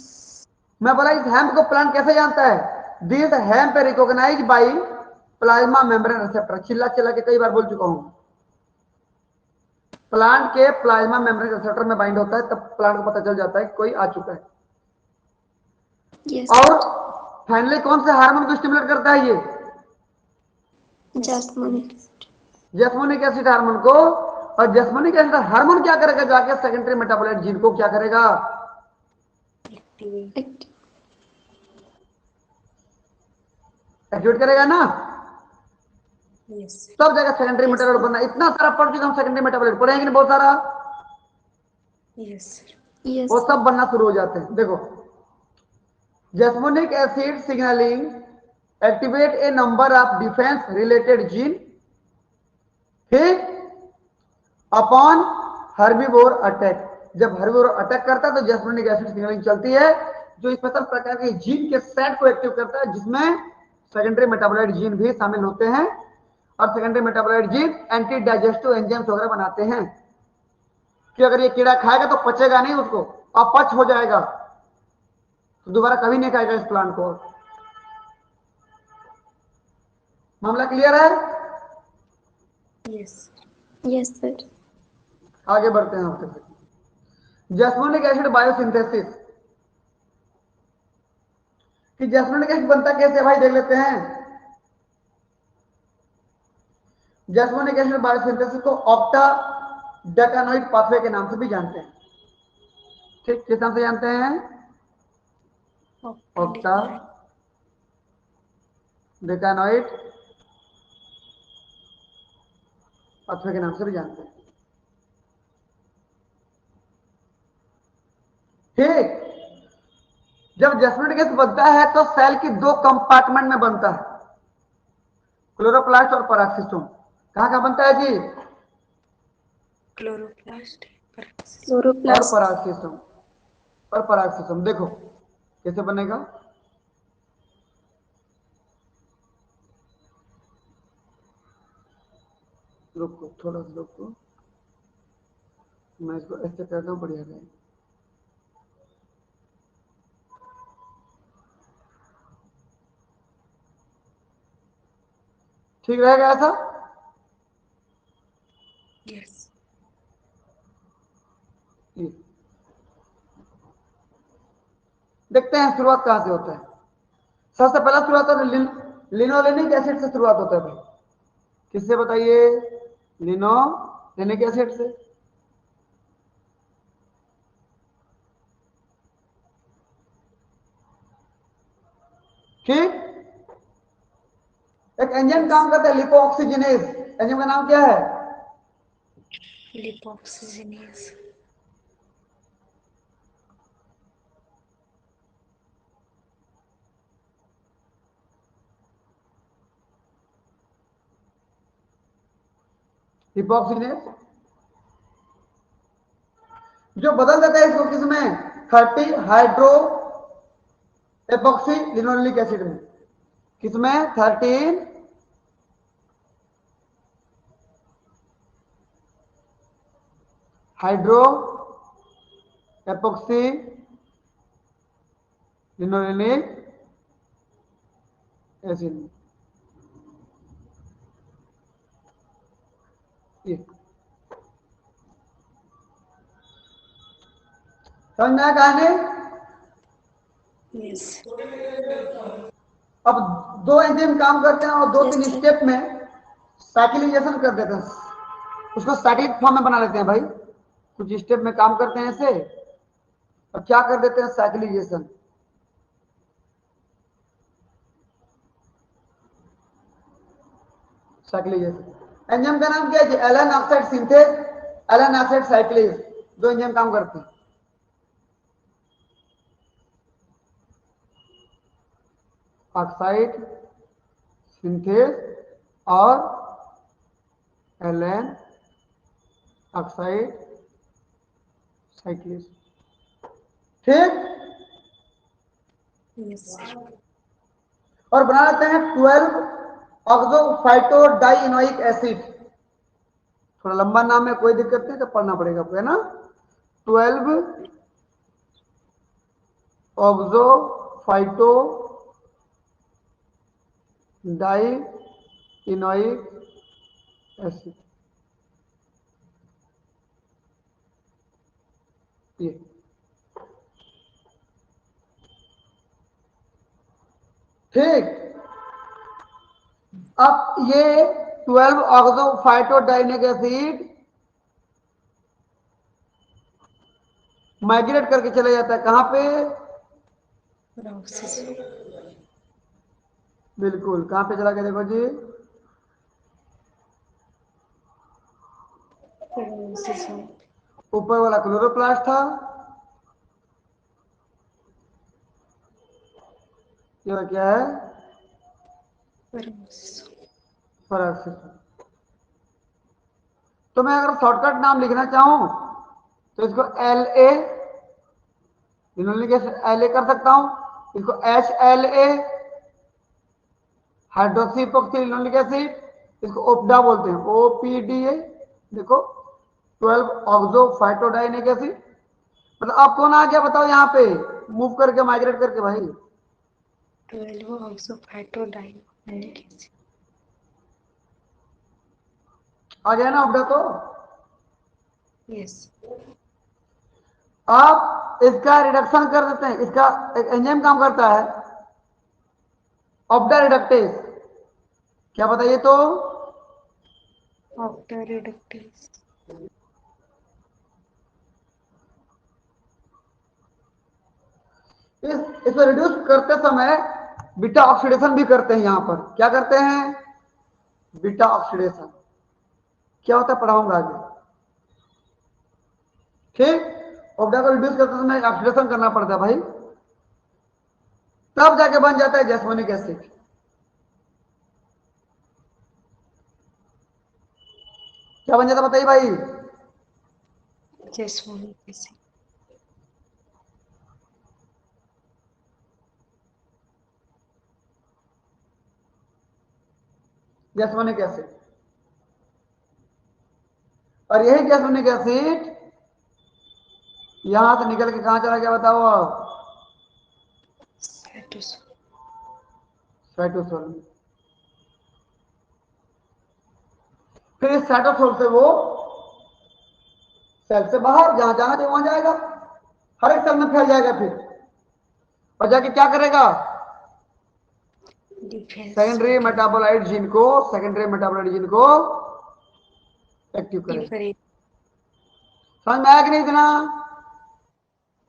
मैं बोला इस हेम्प को प्लांट कैसे जानता है? This HAMP recognise by plasma membrane receptor. चिल्ला चिल्ला के कई बार बोल चुका हूं, प्लांट के प्लाज्मा मेम्ब्रेन रिसेप्टर में बाइंड होता है, तब प्लांट को पता चल जाता है कि कोई आ चुका है। Yes, और sir. फाइनली कौन से हार्मोन को स्टिमुलेट करता है ये? Jasmine. जैस्मोनिक एसिड हार्मोन को। और जैस्मोनिक एसिड हार्मोन क्या करेगा, जाके सेकेंडरी मेटाबोलाइट जीन को क्या करेगा, Activate. एक्टिवेट करेगा ना, Yes, sir. तब जगह सेकेंडरी Yes, मेटाबोलाइट sir. बनना। इतना सारा पढ़ चुके हम, सेकेंडरी मेटाबोलाइट पढ़ेंगे नहीं बहुत सारा, Yes, sir. Yes, वो sir. सब बनना शुरू हो जाते हैं। देखो, jasmonic acid signalling activate a number of defence related gene, ठीक, अपॉन हर्बीवोर अटैक। जब हर्बीवोर अटैक करता है तो जैस्मोनिक एसिड सिग्नलिंग चलती है, जो स्पेशल प्रकार के जीन के सेट को एक्टिव करता है, जिसमें सेकेंडरी मेटाबोलाइट जीन भी शामिल होते हैं। और secondary metabolite gene anti digestive enzymes वगैरह बनाते हैं, कि अगर ये कीड़ा खाएगा तो पचेगा नहीं, उसको अपच हो जाएगा, तो दोबारा कभी नहीं खाएगा इस प्लांट को। मामला क्लियर है? Yes. Yes, sir. आगे बढ़ते हैं आपके से। जैस्मोनिक एसिड बायोसिंथेसिस, कि जैस्मोनिक एसिड बनता कैसे है भाई, देख लेते हैं। जैस्मोनिक एसिड बायोसिंथेसिस को ऑक्टा डेकानोइड पाथवे के नाम से भी जानते हैं। ठीक, किस नाम से जानते हैं? ऑक्टा डेकानोइड पाथवे के नाम से भी जानते हैं। ठीक, जब जैस्मोनिक एसिड बनता है तो सेल की दो कंपार्टमेंट में बनता है, क्लोरोप्लास्ट और परागसिस्टोम। कहां कहां बनता है जी? Chloroplast. और Chloroplast. परागसिस्टोम। और परागसिस्टोम देखो कैसे बनेगा। रुको, थोड़ा सा रुको, मैं इसको ऐसे करता हूँ, बढ़िया रहेगा। ठीक रहेगा ऐसा? Yes. ये। देखते हैं शुरुआत कहां से होता है। सबसे पहला शुरुआत होता है लिनोलेनिक एसिड से शुरुआत होता है भाई। किससे बताइए? लिनोलेनिक एसिड से। ठीक। एक एंजाइम काम करता है लिपोऑक्सीजिनेज, एंजाइम का नाम क्या है? Lipoxygenase. लिपोऑक्सीजिनेज जो बदल देता है इसको किसमें? 30 हाइड्रो एपोक्सी लिनोलेनिक एसिड में। किसमें? 13 हाइड्रो एपोक्सी लिनोलेनिक एसिड में। ये समझ में आया कहानी? Yes. अब दो एंजाइम काम करते हैं और दो Yes, तीन sir. स्टेप में साइक्लिजेशन कर देते हैं, उसको साइक्लिक फॉर्म में बना लेते हैं भाई। कुछ स्टेप में काम करते हैं ऐसे, अब क्या कर देते हैं? साइक्लिजेशन। साइक्लिजेशन एंजाइम का नाम क्या है? Allene oxide synthase, allene oxide cyclase, दो एंजाइम काम करते हैं। ऑक्साइड सिंथेज और एलन ऑक्साइड साइक्लेज। ठीक। Yes, sir. और बना लेते हैं 12 ऑक्सो फाइटो डाइइनोइक एसिड। थोड़ा लंबा नाम है, कोई दिक्कत नहीं, तो पढ़ना पड़ेगा आपको, है ना? 12 ऑक्सो फाइटो डाइइनोइक एसिड। ये ठीक। अब ये 12 ऑक्सो फाइटो डाइइनोइक एसिड माइग्रेट करके चले जाता है कहां पे? Peroxisome. बिल्कुल, कहां पे चला गया देखो जी? Peroxisome. ऊपर वाला क्लोरोप्लास्ट था, ये क्या है? Peroxisome. पेरोक्सिसोम। तो मैं अगर शॉर्टकट नाम लिखना चाहूं तो इसको LA लिनोलेनिक एसिड LA कर सकता हूं, इसको HLA hydroxy epoxy linolenic acid, इसको ओपडा बोलते हैं, OPDA। देखो 12 ऑक्सो फाइटोडाइनिक एसिड। मतलब आप कौन आ गया बताओ यहाँ पे, मूव करके माइग्रेट करके भाई? 12 oxophytodienic acid. आ गया ना ओपडा तो? Yes. आप इसका रिडक्शन कर देते हैं, इसका एक एंजाइम काम करता है ऑप्टा रिडक्टेज, क्या बताइए तो? Octa reductase. इसको रिड्यूस करते समय बीटा ऑक्सीडेशन भी करते हैं। यहां पर क्या करते हैं? बीटा ऑक्सीडेशन क्या होता है पढ़ाऊंगा आगे। ठीक। ऑप्टा को रिड्यूस करते समय ऑक्सीडेशन करना पड़ता है भाई, तब जाके बन जाता है जैस्मोनिक एसिड। क्या बन जाता बताइए भाई? Jasmonic acid. जैस्मोनिक एसिड। और यही जैस्मोनिक एसिड यहां से निकल के कहां चला गया बताओ? Cytosol. साइटोसोल में। फिर इस साइटोसोल से वो सेल से बाहर जहां जाना चाहिए वहां जाएगा, हर एक सेल में फैल जाएगा फिर, और जाके क्या करेगा? Defense secondary mechanism. Metabolite gene को, सेकेंडरी मेटाबोलाइट जीन को एक्टिव करेगा। Different. समझ में आया कि नहीं इतना?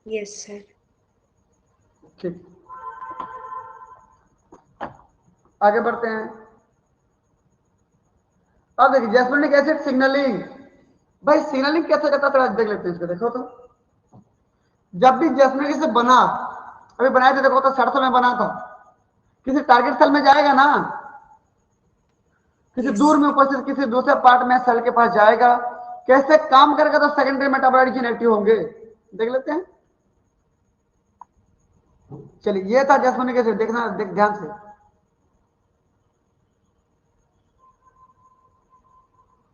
Yes, sir. ठीक। आगे बढ़ते हैं। अब देखिए जैस्मिनिक एसिड सिग्नलिंग, भाई सिग्नलिंग कैसे करता थोड़ा देख लेते हैं इसको। देखो तो जब भी जैस्मिनिक एसिड बना, अभी बनाए थे देखो तो सरसों में बना था, किसी टारगेट सेल में जाएगा ना, किसी Yes. दूर में उपस्थित किसी दूसरे पार्ट में सेल के पास जाएगा, कैसे काम करेगा तो सेकेंडरी मेटाबोलाइट जीन एक्टिव होंगे, देख लेते हैं। चलिए ये था जैस्मिनिक एसिड, देखना ध्यान से।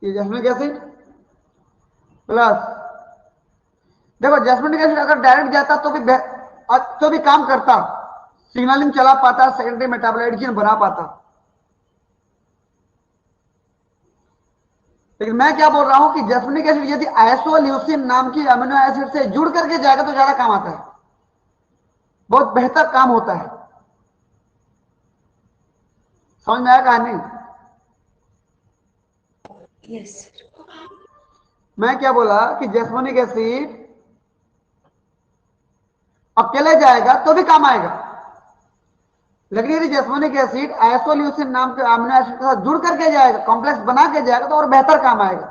ये जैस्मिनिक एसिड प्लस, देखो जैस्मिनिक एसिड अगर डायरेक्ट जाता तो भी काम करता, सिग्नलिंग चला पाता, सेकेंडरी मेटाबोलाइट जीन बना पाता। लेकिन मैं क्या बोल रहा हूं कि जैस्मिनिक एसिड यदि आइसोल्यूसिन नाम की अमीनो एसिड से जुड़ करके जाएगा तो ज्यादा काम आता है, बहुत बेहतर काम होता है। समझ में आया कहानी? Yes, sir. मैं क्या बोला कि जैस्मिनिक एसिड अकेले जाएगा तो भी काम आएगा, लेकिन यदि जैस्मिनिक एसिड आइसोल्यूसिन नाम के अमीनो एसिड के साथ जुड़ करके जाएगा, कॉम्प्लेक्स बना के जाएगा तो और बेहतर काम आएगा।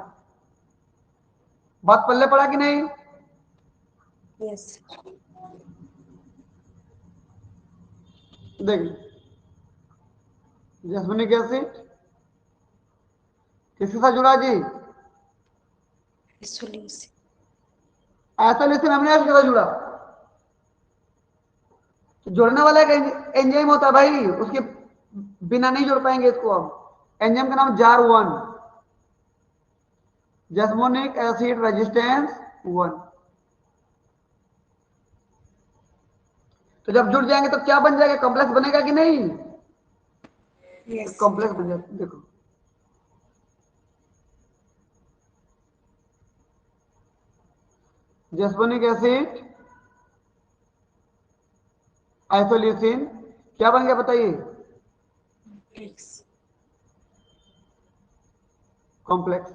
बात पल्ले पड़ा कि नहीं? Yes, sir. देखिए जैस्मिनिक एसिड किसके साथ जुड़ा जी? Isoleucine. आइसोल्यूसिन अमीनो एसिड के साथ जुड़ा। तो जोड़ने वाला एक एंजाइम होता है भाई, उसके बिना नहीं जोड़ पाएंगे इसको हम। एंजाइम का नाम जार1, जैस्मिनिक एसिड रेजिस्टेंस 1। तो जब जुड़ जाएंगे तो क्या बन जाएगा, कॉम्प्लेक्स बनेगा कि नहीं? Yes. कॉम्प्लेक्स बन जाएगा। देखो जैस्मिनिक एसिड आइसोल्यूसिन क्या बन गया बताइए? Yes. कॉम्प्लेक्स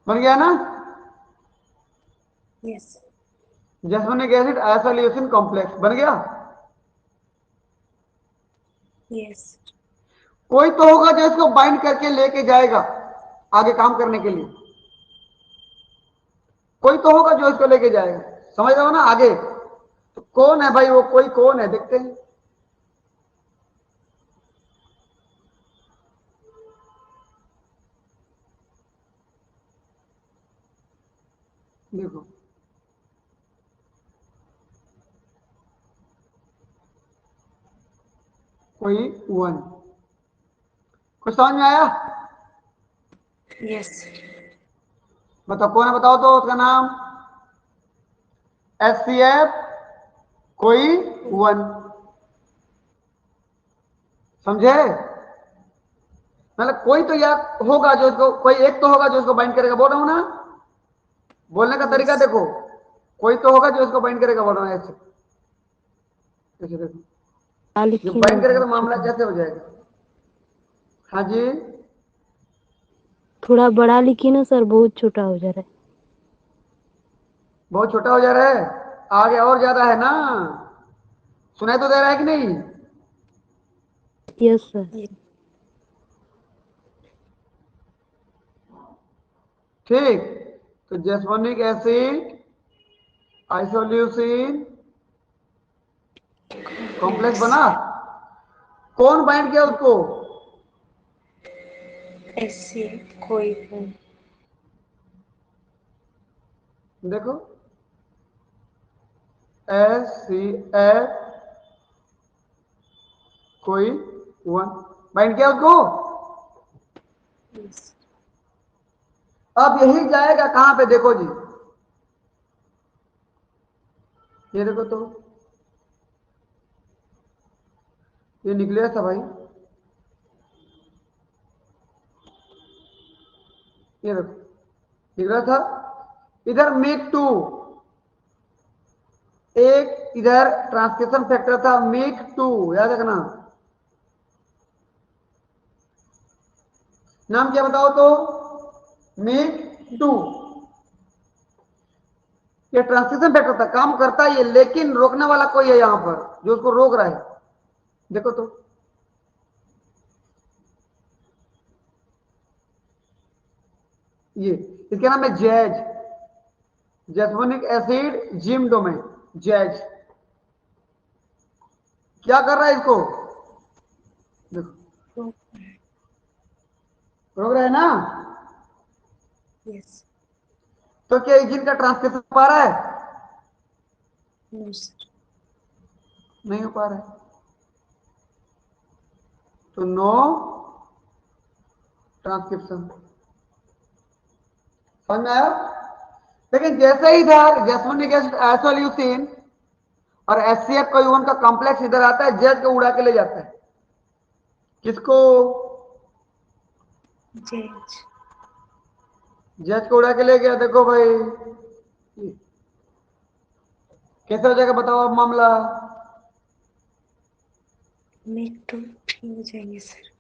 बन गया ना? Yes. जैस्मिनिक एसिड आइसोल्यूसिन कॉम्प्लेक्स बन गया। Yes. कोई तो होगा जो इसको बाइंड करके लेके जाएगा आगे काम करने के लिए, कोई तो होगा जो इसको लेके जाएगा, समझ रहे हो ना आगे? तो कौन है भाई वो कोई, कौन है देखते हैं। देखो कोई 1, कुछ समझ में आया? Yes. बताओ कौन है, बताओ तो उसका नाम। HCF कोई 1, समझे? मतलब कोई तो यार होगा जो इसको, कोई एक तो होगा जो इसको बाइंड करेगा, बोल रहा हूं ना, बोलने का तरीका Yes. देखो। कोई तो होगा जो इसको बाइंड करेगा, बोल रहा हूं ऐसे ऐसे देखो, जो लिखी बाइंड ना करेगा तो बहुत मामला छोटा, कैसे हो जाएगा? हाँ जी, थोड़ा बड़ा लिखी ना सर, बहुत छोटा हो जा रहा बहुत छोटा हो जा रहा है, आगे और ज्यादा है ना, सुनाई तो दे रहा है कि नहीं? है। Yes sir. Yes. ठीक, तो जैस्मिनिक एसिड आइसोल्यूसिन कॉम्प्लेक्स Complex. बना, कौन बाइंड किया उसको? HCl कोई भी. देखो HCF कोई 1 बाइंड किया उसको। Yes. अब यही जाएगा कहां पे, देखो जी, ये देखो तो ये निकले था भाई, ये देखो निकला था। इधर मेक 2, एक इधर ट्रांसक्रिप्शन फैक्टर था मेक 2, याद रखना। नाम क्या बताओ तो? मेक 2। ये ट्रांसक्रिप्शन फैक्टर था, काम करता है ये, लेकिन रोकने वाला कोई है यहां पर जो उसको रोक रहा है। देखो तो, ये इसका नाम है JAZ, jasmonic acid ZIM domain, JAZ. क्या कर रहा है इसको, देखो रोक रहा है ना। यस। तो क्या जिन का ट्रांसक्रिप्शन हो पा रहा है, नो सर। नहीं हो पा रहा है, तो नो ट्रांसक्रिप्शन। समझ में आया। लेकिन जैसे ही इधर जैस्मोनिक एसिड आइसोल्यूसिन और HCF कोई उनका कॉम्प्लेक्स इधर आता है, जेज को उड़ा के ले जाता है, किसको, जेज। जेज को उड़ा के ले गया। देखो भाई कैसे हो जाएगा, बताओ अब मामला। मेक टू फ्री हो जाएंगे सर।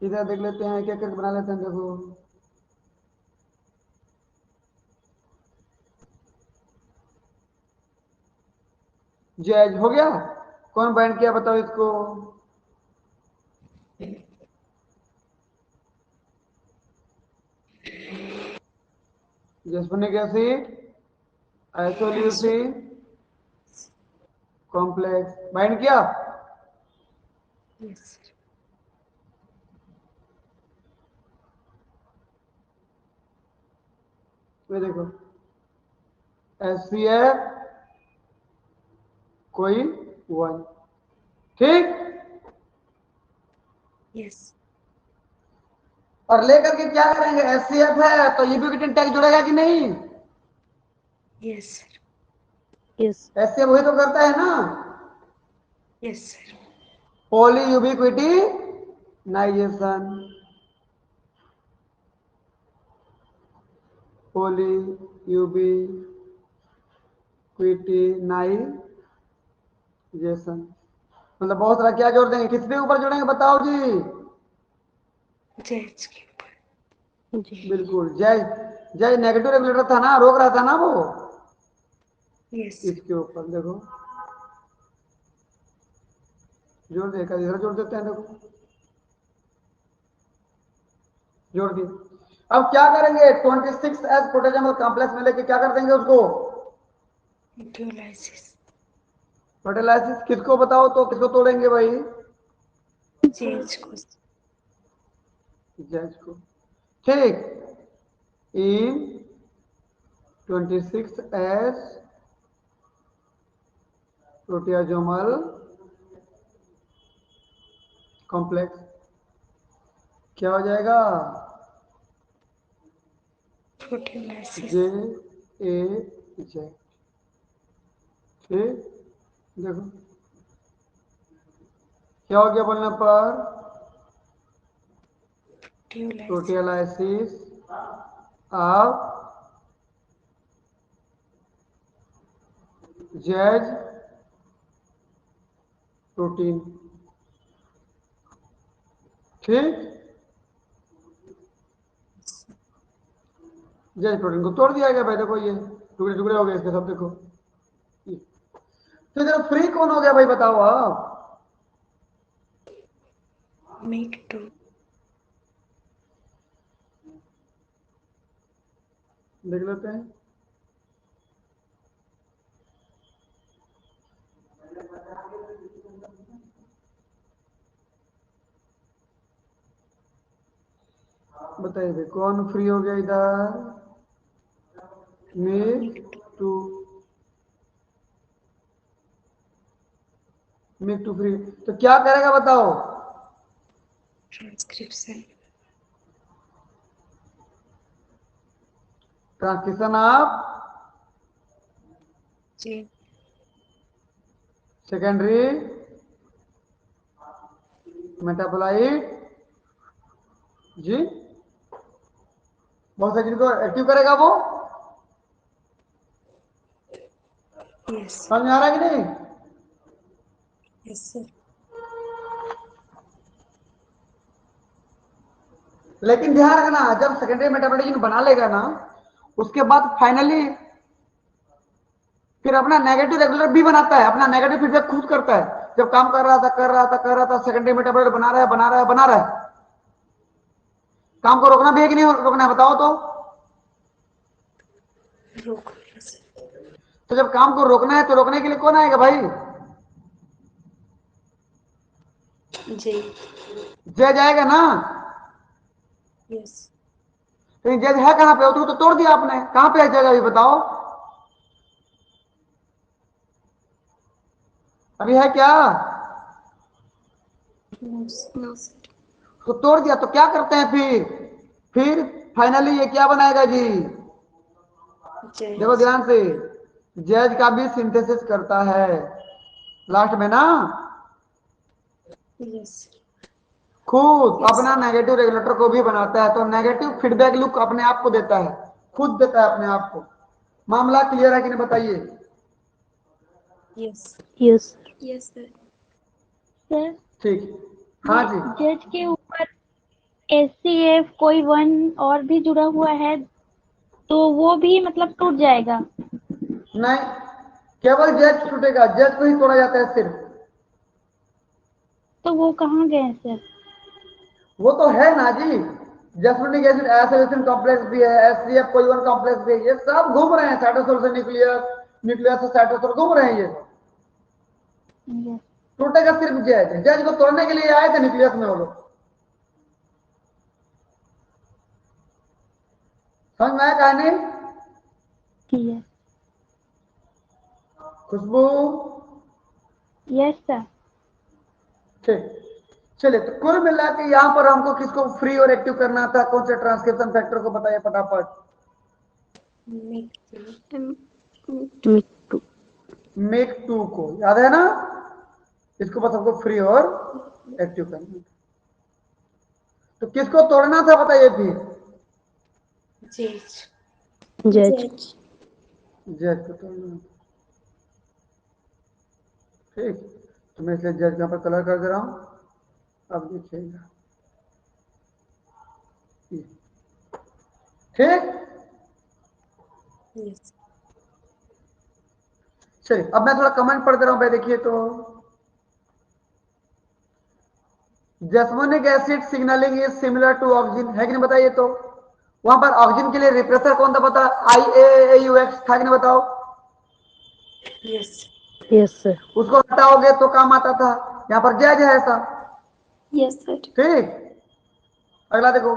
इधर देख लेते हैं, क्या करके बना लेते हैं, देखो जैज हो गया। कौन बाइंड किया बताओ इसको, जैस्मोनिक एसिड आइसोल्यूसिन कॉम्प्लेक्स बाइंड किया। Yes sir. ये देखो HCF कोई 1, ठीक। यस। और लेकर के क्या करेंगे, HCF है तो यूबिक्विटिन टैग जुड़ेगा कि नहीं, यस सर। यस HCF वही तो करता है ना, यस सर। पॉली यूबिक्विटिनाइजेशन, पॉली यूबिक्विटिनाइजेशन मतलब बहुत सारा क्या जोड़ देंगे, किसके ऊपर जोड़ेंगे बताओ जी, जेज के ऊपर। जी बिल्कुल जय, जय नेगेटिव रेगुलेटर था ना, रोक रहा था ना वो, यस। इसके ऊपर देखो जोड़ दे, इधर जोड़ देते हैं, देखो जोड़ दिए। अब क्या करेंगे, 26S पोटेशियम कॉम्प्लेक्स में लेके क्या कर देंगे उसको, न्यूट्रोलाइसिस। फर्टिलाइसिस, किसको बताओ तो, किसको तोड़ेंगे भाई, जेज को। जैज को, ठीक। इन 26S प्रोटियाजोमल कॉम्प्लेक्स क्या हो जाएगा, प्रोटीनलाइसिस। JAZ, ठीक। देखो क्या हो गया बोलने पर, प्रोटियोलाइसिस। प्रोटियालाइसिस ऑफ जैज प्रोटीन, ठीक। जैज प्रोटीन को तोड़ दिया गया भाई, देखो ये टुकड़े टुकड़े हो गए इसके सब, देखो तो इधर फ्री कौन हो गया भाई बताओ आप, मेक टू। देख लेते हैं। बताइए भाई कौन फ्री हो गया इधर, MYC two, MYC two free, तो क्या करेगा बताओ, transcription. Transcription of J. Secondary metabolite जी, बहुत सारी चीज को एक्टिव करेगा वो, यस। समझ में आ रहा है कि नहीं। Yes sir. लेकिन ध्यान रखना, जब सेकेंडरी मेटाबोलिज्म बना लेगा ना, उसके बाद फाइनली फिर अपना नेगेटिव रेगुलर भी बनाता है, अपना नेगेटिव फीडबैक खुद करता है, जब काम कर रहा था सेकेंडरी मेटाबोलाइट बना रहा है। काम को रोकना भी है कि नहीं रोकना है, बताओ तो। रोक दिया सर। तो जब काम को रोकना है तो रोकने के लिए कौन आएगा भाई? जे। जय जाएगा ना। यस। तो ये जज है कहाँ पे? तो तोड़ दिया आपने, कहाँ पे है जज अभी बताओ? अभी है क्या? No sir. तो तोड़ दिया तो क्या करते हैं फिर फाइनली ये क्या बनाएगा जी? देखो जज। ध्यान से, जज का भी सिंथेसिस करता है लास्ट में ना, यस। खुद यस। अपना नेगेटिव रेगुलेटर को भी बनाता है। तो नेगेटिव फीडबैक लूप अपने आप को देता है, खुद देता है अपने आप को। मामला क्लियर है कि नहीं बताइए? Yes. Yes yes sir. Sir ठीक। हाँ ये जी। जज के ऊपर SCF कोई वन और भी जुड़ा हुआ है तो वो भी मतलब टूट जाएगा? नहीं, केवल जज टूटेगा, जज को ही तोड़ा जाता है सिर्फ। तो वो कहाँ गए सर? वो तो है ना जी, जैस्मिनिक एसिड एसोसिएशन कॉम्प्लेक्स भी है, एससीएफ कोई वन कॉम्प्लेक्स भी है, ये सब घूम रहे हैं साइटोसोल से न्यूक्लियस, न्यूक्लियस से साइटोसोल घूम रहे हैं ये सब। यस। टूटेगा सिर्फ जज, जज को तोड़ने के लिए आए थे न्यूक्लियस में वो लोग। समझ में आया कहानी? यस। खुशबू? Yes sir. ठीक, चलिए। तो कुल मिला के यहां पर हमको किसको फ्री और एक्टिव करना था? कौन से ट्रांसक्रिप्शन फैक्टर को बताइए फटाफट। मिट्टू। मेक टू को, याद है ना? इसको बस हमको फ्री और एक्टिव करना था। तो किसको तोड़ना था बताइए फिर? जज। जज। जज को तोड़ना। ठीक, तो मैं इसलिए जज यहां पर कलर कर दे रहा हूं, अब देखिएगा। ठीक, यस। चलिए अब मैं थोड़ा कमेंट पढ़ दे रहा हूं भाई, देखिए तो। Jasmonic acid signalling is similar to oxygen, है कि नहीं बताइए तो? वहां पर ऑक्सीजन के लिए रिप्रेसर कौन था पता? IAAUX था कि नहीं बताओ? यस। Yes sir. उसको हटाओगे तो काम आता था। यहां पर जज है ऐसा। Yes sir. ठीक, अगला देखो।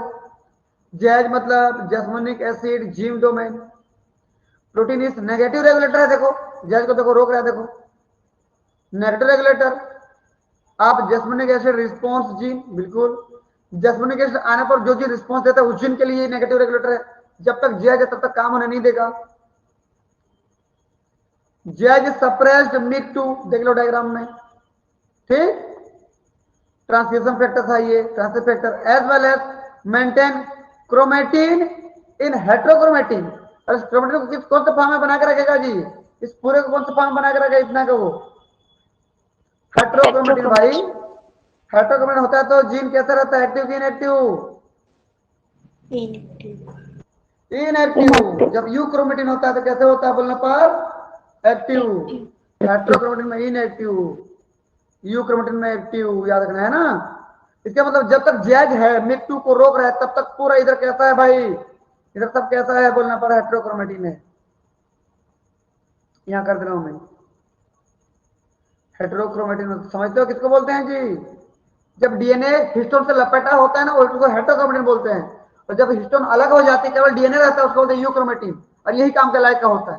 जैज मतलब jasmonic acid ZIM domain. Protein is negative regulator है, देखो जैज को देखो रोक रहा है, देखो नेगेटिव रेगुलेटर। आप जैस्मोनिक एसिड रिस्पॉन्स जीन, बिल्कुल जैस्मोनिक एसिड आने पर जो जीन रिस्पॉन्स देता है उस जीन के लिए नेगेटिव रेगुलेटर है। जब तक जैज है तब तक काम होने नहीं देगा। जैज सप्रेस्ड मिक टू, देख लो डायग्राम में। ठीक, ट्रांसक्रिप्शन फैक्टर था ये, transcription factor as well as maintain chromatin in heterochromatin. और इस क्रोमेटिन को किस कौन से फॉर्म में बना के रखेगा जी? इस पूरे को कौन सा फॉर्म बना के रखेगा इतना का? वो हेट्रोक्रोमेटिन भाई। हेट्रोक्रोमेटिन होता है तो जीन कैसा रहता है? एक्टिव कि इनएक्टिव? इनएक्टिव। इनएक्टिव। जब यू क्रोमेटिन होता है तो कैसे होता है बोलने पर? एक्टिव। एक्टिव। हेट्रोक्रोमेटिन में इनएक्टिव, यू क्रोमेटिन में एक्टिव, याद रखना है ना। इसका मतलब जब तक जैज है मिक टू को रोक रहा है तब तक पूरा इधर कैसा है भाई? इधर सब कैसा है बोलना पर? हेट्रोक्रोमेटिन है। यहां कर दे रहा हूं मैं हेट्रोक्रोमेटिन। समझते हो किसको बोलते हैं जी? जब डीएनए हिस्टोन से लपेटा होता है ना, उसको हेट्रोक्रोमेटिन बोलते हैं। और जब हिस्टोन अलग हो जाती है, केवल डीएनए रहता है, उसको बोलते हैं यूक्रोमेटिन। और यही काम के लायक का होता है।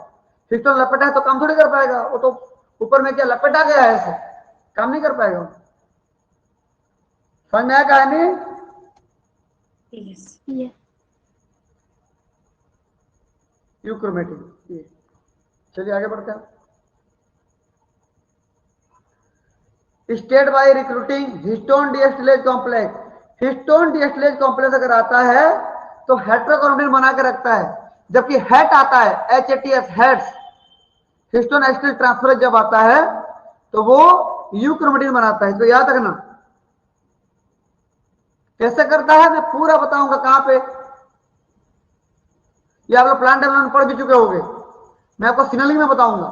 हिस्टोन लपेटा है तो काम थोड़ी कर पाएगा वो, तो ऊपर में क्या लपेटा गया है, ऐसे काम नहीं कर पाएगा। समझ में आया कहानी? यस। यस। यूक्रोमेटिन। चलिए आगे बढ़ते हैं। State by recruiting histone deacetylase complex. Histone deacetylase complex अगर आता है तो हेट्रोक्रोमेटिन बना के रखता है। जबकि हेट आता है HATS, HATs, histone acetyl transferase जब आता है तो वो यूक्रोमेटिन बनाता है। इसको याद रखना। कैसे करता है मैं पूरा बताऊंगा। कहां पे? ये आप लोग प्लांट डेवलपमेंट पढ़ भी चुके होंगे, मैं आपको सिग्नलिंग में बताऊंगा।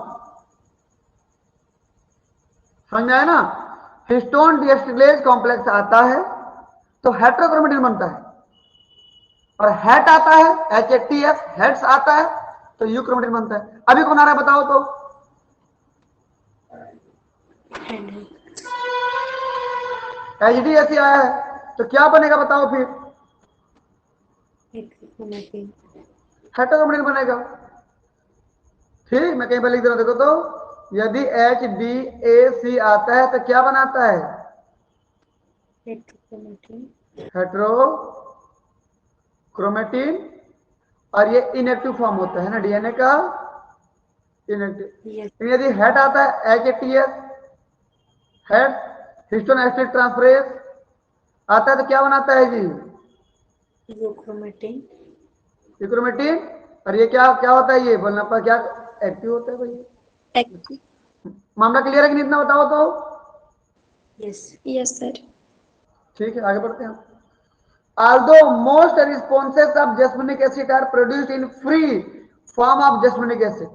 समझ में आया ना। हिस्टोन डीएस्टिलेज कॉम्प्लेक्स आता है तो हेट्रोक्रोमेटिन बनता है, और हेट आता है HATF हेट्स आता है तो यूक्रोमेटिन बनता है। अभी कौन आ रहा है बताओ तो? HDAC आया है तो क्या बनेगा बताओ फिर? हेट्रोक्रोमेटिन बनेगा। ठीक, मैं कहीं पर लिख दे रहा हूं, देखो तो यदि HDAC आता है तो क्या बनाता है? हेट्रोक्रोमेटिन, और ये इनएक्टिव फॉर्म होता है ना डीएनए का, इनएक्टिव। यदि हेट आता है HATS hate histone acid transferase आता है तो क्या बनाता है जी? यूक्रोमेटिन। यूक्रोमेटिन। और ये क्या क्या होता है? ये बोलना पर क्या एक्टिव होता है भाई? एक्टिव। मामला क्लियर है कि नहीं? इतना बताओ तो। Yes yes sir. ठीक है, आगे बढ़ते हैं। Although most responses of jasminic acid are produced in free form of jasminic acid,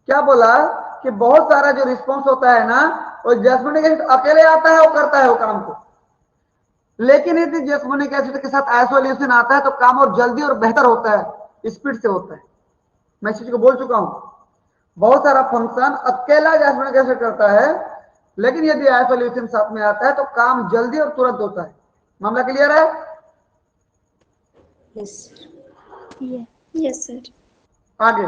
क्या बोला कि बहुत सारा जो रिस्पॉन्स होता है ना वो जैस्मिनिक एसिड अकेले आता है, वो करता है वो काम को, लेकिन यदि जैस्मिनिक एसिड के साथ आइसोल्यूसिन आता है तो काम और जल्दी और बेहतर होता है, स्पीड से होता है। मैं इस चीज को बोल चुका हूं, बहुत सारा फंक्शन अकेला जैस्मिनिक एसिड करता है, लेकिन यदि आइसोल्यूसिन साथ में आता है तो काम जल्दी और तुरंत होता है। मामला क्लियर है? Yes yes sir. आगे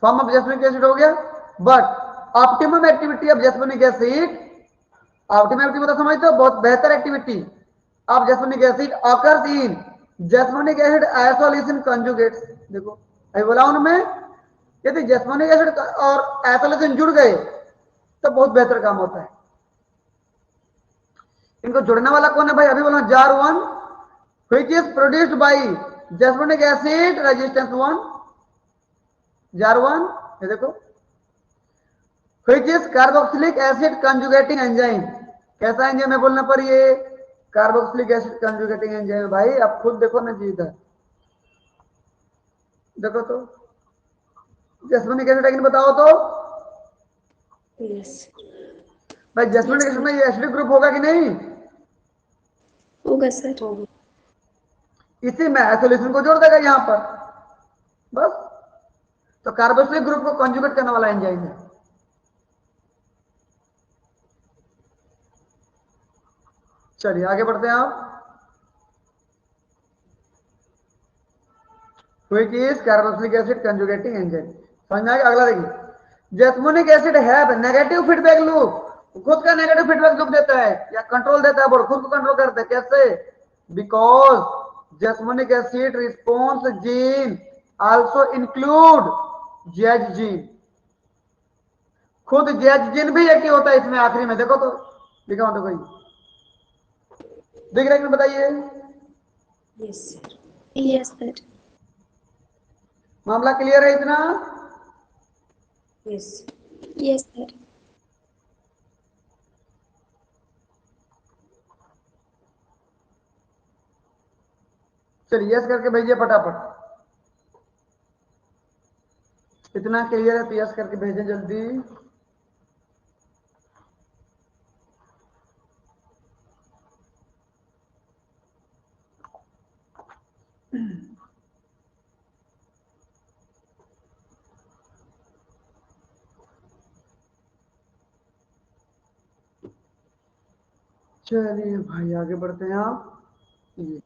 फॉर्म ऑफ जैस्मिनिक एसिड हो गया, but optimum activity of jasmonic acid, optimum activity मतलब समझते हो, बहुत बेहतर activity of jasmonic acid occurs in jasmonic acid isoleucine conjugates. देखो अभी बोला उनमें, यदि जैस्मिनिक एसिड और आइसोल्यूसिन जुड़ गए तो बहुत बेहतर काम होता है। इनको जुड़ने वाला कौन है भाई? अभी बोला JAR one, which is produced by jasmonic acid resistance one, JAR one, ये देखो, which is carboxylic acid conjugating enzyme. कैसा एंजाइम है बोलने पर? ये कार्बोक्सिलिक एसिड कंजुगेटिंग एंजाइम है भाई। आप खुद देखो ना जी, इधर देखो तो जैस्मिनिक एसिड है बताओ तो। यस भाई जैस्मिनिक एसिड में ये एसिडिक ग्रुप होगा कि नहीं? होगा सर। होगा। इसी में आइसोल्यूसिन को जोड़ देगा यहां पर, बस। तो कार्बोक्सिलिक ग्रुप को कंजुगेट करने वाला एंजाइम है। चलिए आगे बढ़ते हैं आप। Which is carboxylic acid conjugating enzyme. समझ में आएगा? अगला देखिए, jasmonic acid have negative feedback loop, खुद का नेगेटिव फीडबैक लूप देता है या कंट्रोल देता है, बोल खुद को कंट्रोल करता है। कैसे? Because jasmonic acid response gene also include JAZ gene. खुद जैज जीन भी एक्टिव होता है इसमें। आखिरी में देखो तो, लिखा हो तो कोई दिख रहा है कि बताइए? Yes sir. Yes sir. मामला क्लियर है इतना? Yes yes sir. चलिए यस करके भेजिए फटाफट। इतना क्लियर है तो यस करके भेजें जल्दी। चलिए भाई आगे बढ़ते हैं आप। ये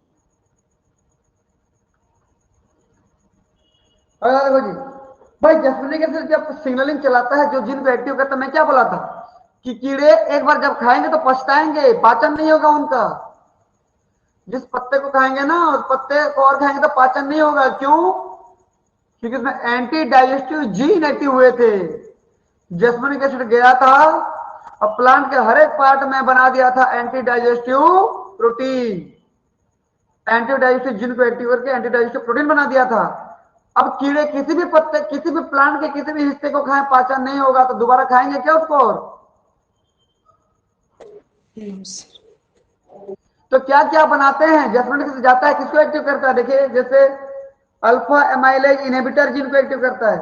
देखो जी भाई, जैस्मिनिक एसिड जब सिग्नलिंग चलाता है, जो जीन को एक्टिव करता है, मैं क्या बोला था कि कीड़े एक बार जब खाएंगे तो पछताएंगे, पाचन नहीं होगा उनका। जिस पत्ते को खाएंगे ना, उस पत्ते को और खाएंगे तो पाचन नहीं होगा। क्यों? क्योंकि उसमें एंटी डाइजेस्टिव जीन एक्टिव हुए थे। जैस्मिनिक एसिड गया था और प्लांट के हर एक पार्ट में बना दिया था anti digestive protein. Anti digestive gene को एक्टिव करके एंटी डाइजेस्टिव प्रोटीन बना दिया था। अब कीड़े किसी भी पत्ते, किसी भी प्लांट के किसी भी हिस्से को खाएं, पाचन नहीं होगा तो दोबारा खाएंगे क्या उसको? तो क्या क्या बनाते हैं? जैस्मिनिक एसिड जाता है, किसको एक्टिव करता है? देखिए, जैसे अल्फा एमाइलेज इनहिबिटर जीन को एक्टिव करता है,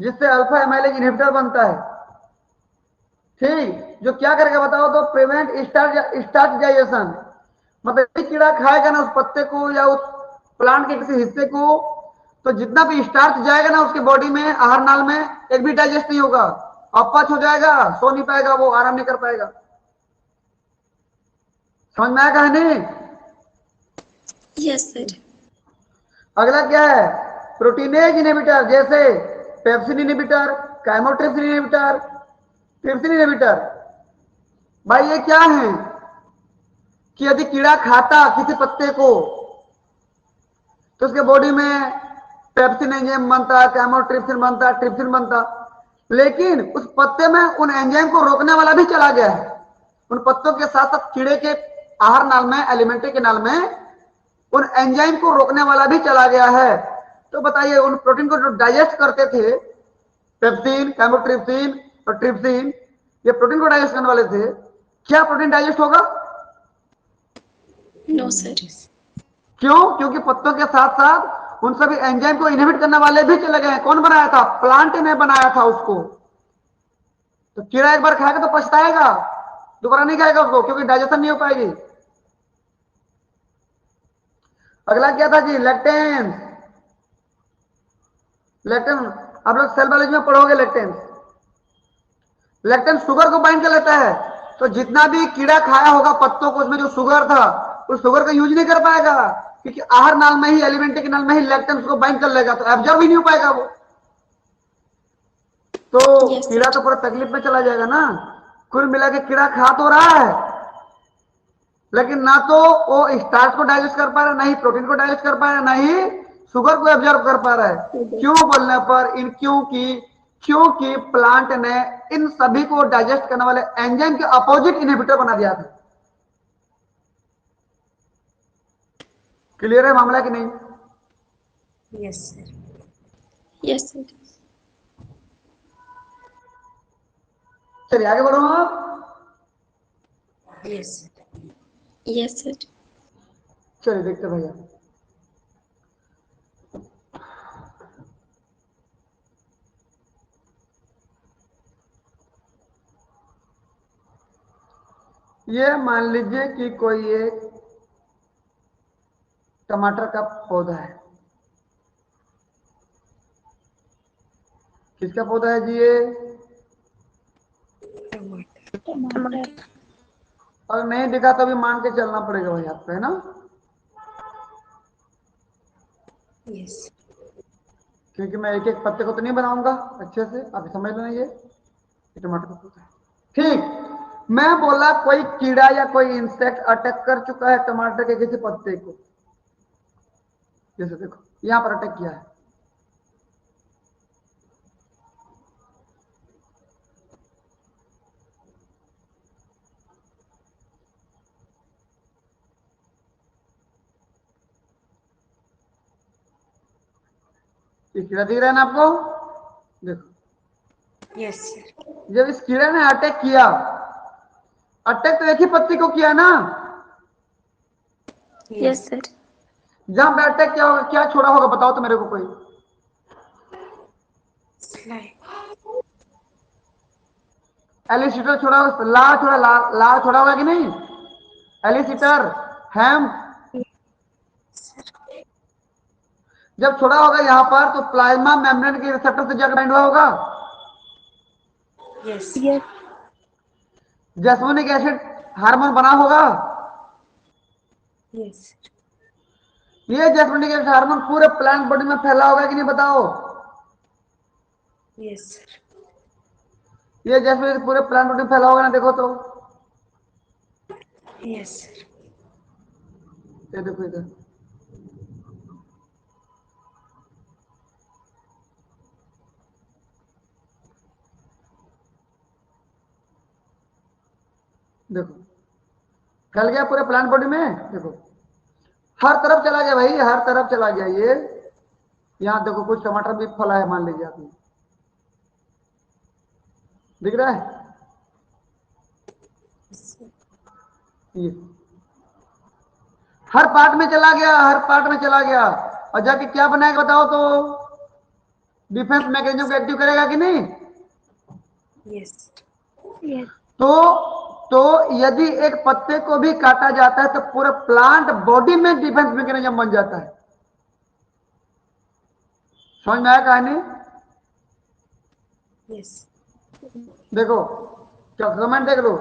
जिससे अल्फा एमाइलेज इनहिबिटर बनता है। ठीक, जो क्या करेगा बताओ तो, प्रिवेंट स्टार्चाइजेशन, मतलब एक कीड़ा खाएगा ना उस पत्ते को या उस प्लांट के किसी हिस्से को, तो जितना भी स्टार्च जाएगा ना उसके बॉडी में, आहार नाल में, एक भी डाइजेस्ट नहीं होगा, अपच हो जाएगा, सो नहीं पाएगा, वो आराम नहीं कर पाएगा। समझ में आया कहानी? Yes sir. अगला क्या है, प्रोटीनेज इनहिबिटर, जैसे pepsin inhibitor, chymotrypsin inhibitor, trypsin inhibitor. भाई ये क्या है कि यदि कीड़ा खाता किसी पत्ते को तो उसके बॉडी में पेप्सिन एंजाइम बनता, कैमोट्रिप्सिन बनता, ट्रिप्सिन बनता, लेकिन उस पत्ते में उन एंजाइम को रोकने वाला भी चला गया है। उन पत्तों के साथ साथ कीड़े के आहार नाल में, एलिमेंट्री के नाल में उन एंजाइम को रोकने वाला भी चला गया है। तो बताइए उन प्रोटीन को जो डाइजेस्ट करते थे, पेप्सिन, कैमोट्रिप्सिन और ट्रिप्सिन, ये प्रोटीन को डाइजेस्ट करने वाले थे, क्या प्रोटीन डाइजेस्ट होगा? No sir. क्यों? क्योंकि पत्तों के साथ साथ उन सभी एंजाइम को इनहिबिट करने वाले भी चले गए। कौन बनाया था? प्लांट ने बनाया था उसको। तो कीड़ा एक बार खाएगा तो पछताएगा, दोबारा नहीं खाएगा उसको, क्योंकि डाइजेशन नहीं हो पाएगी। अगला क्या था जी, लैक्टेंस। लैक्टेंस आप लोग सेल बायोलॉजी में पढ़ोगे। लैक्टेंस, लैक्टेंस शुगर को बाइंड कर लेता है, तो जितना भी कीड़ा खाया होगा पत्तों को, उसमें जो शुगर था उस शुगर का यूज नहीं कर पाएगा, क्योंकि आहार नाल में ही, एलिमेंट्री के नाल में ही लैक्टेंस को बाइंड कर लेगा, तो एब्जॉर्ब ही नहीं हो पाएगा वो। तो Yes, कीड़ा तो पूरा तकलीफ में चला जाएगा ना। कुल मिला के कीड़ा खा तो रहा है, लेकिन ना तो वो स्टार्च को डाइजेस्ट कर पा रहा है, ना ही प्रोटीन को डाइजेस्ट कर पा रहा है, ना ही शुगर को एब्जॉर्ब कर पा रहा है। क्यों बोलने पर, इन क्योंकि प्लांट ने इन सभी को डाइजेस्ट करने वाले एंजाइम के अपोजिट इनहिबिटर बना दिया था। क्लियर है मामला कि नहीं? Yes sir. Yes sir. चलिए आगे बढ़ो आप। Yes sir. Yes sir. चलिए देखते भैया, ये मान लीजिए कि कोई एक टमाटर का पौधा है। किसका पौधा है जी ये? टमाटर। और नहीं दिखा तो अभी मान के चलना पड़ेगा भाई आपको, है ना? यस। क्योंकि मैं एक एक पत्ते को तो नहीं बनाऊंगा अच्छे से, आप समझ लेना। ये टमाटर का पौधा है। ठीक, मैं बोला कोई कीड़ा या कोई इंसेक्ट अटैक कर चुका है टमाटर के किसी पत्ते को। जैसे देखो यहां पर अटैक किया है, ये कीड़ा दिख रहा है ना आपको? देखो, यस सर। जब इस कीड़े ने अटैक किया, अटैक तो एक ही पत्ती को किया ना। Yes sir. जहां पे अटैक किया होगा, क्या छोड़ा होगा बताओ तो मेरे को कोई। एलिसिटर छोड़ा होगा, लार छोड़ा होगा कि नहीं? एलिसिटर, हैम, जब छोड़ा होगा यहां पर, तो प्लाज्मा मेम्ब्रेन के रिसेप्टर से जाकर बाइंड हुआ होगा। यस। यस। जैस्मिनिक एसिड हार्मोन बना होगा। यस। ये जैस्मिनिक एसिड हार्मोन पूरे प्लांट बॉडी में फैला होगा कि नहीं बताओ? Yes sir. ये जैस्मिनिक पूरे प्लांट बॉडी में फैला होगा ना, देखो तो। Yes sir. ये देखो इधर, देखो फैल गया पूरे प्लांट बॉडी में। देखो हर तरफ चला गया भाई, हर तरफ चला गया ये। यहां देखो कुछ टमाटर भी फला है, मान लीजिए आपने, दिख रहा है? ये हर पार्ट में चला गया, हर पार्ट में चला गया। और जाके क्या बनाएगा बताओ तो? डिफेंस मैकेनिज्म को एक्टिव करेगा कि नहीं? यस। यस। तो यदि एक पत्ते को भी काटा जाता है तो पूरे प्लांट बॉडी में डिफेंस मैकेनिज्म बन जाता है। समझ में आया कहानी? यस। देखो, क्या कमेंट देख लो।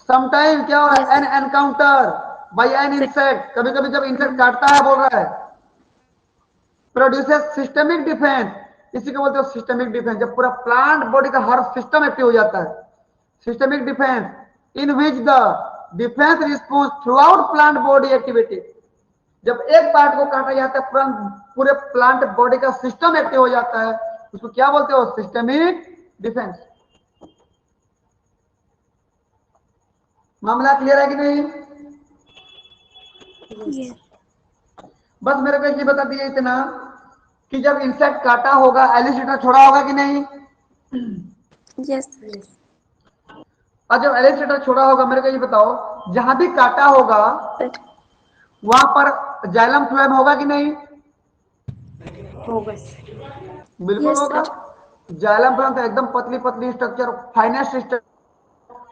समटाइम क्या हो रहा है, an encounter by an insect, कभी कभी जब इंसेक्ट काटता है, बोल रहा है, प्रोड्यूसेस सिस्टमिक डिफेंस, इसी को बोलते हो सिस्टमिक डिफेंस। जब पूरा प्लांट बॉडी का हर सिस्टम एक्टिव हो जाता है, systemic defence in which the defence response through out plant body activity. जब एक पार्ट को काटा जाता है, पूरे प्लांट बॉडी का सिस्टम एक्टिव हो जाता है, उसको क्या बोलते हो? Systemic defence. मामला क्लियर है कि नहीं? यस। बस मेरे को ये बता दिए इतना कि जब इंसेक्ट काटा होगा, एलिसिटर छोड़ा होगा कि नहीं? यस। यस। और जब एलिसिटर छोड़ा होगा, मेरे को ये बताओ, जहां भी काटा होगा वहां पर जाइलम फ्लोएम होगा कि नहीं? होगा सर। बिल्कुल यस होगा। सर। जाइलम फ्लोएम तो एकदम पतली पतली structure, finest structure,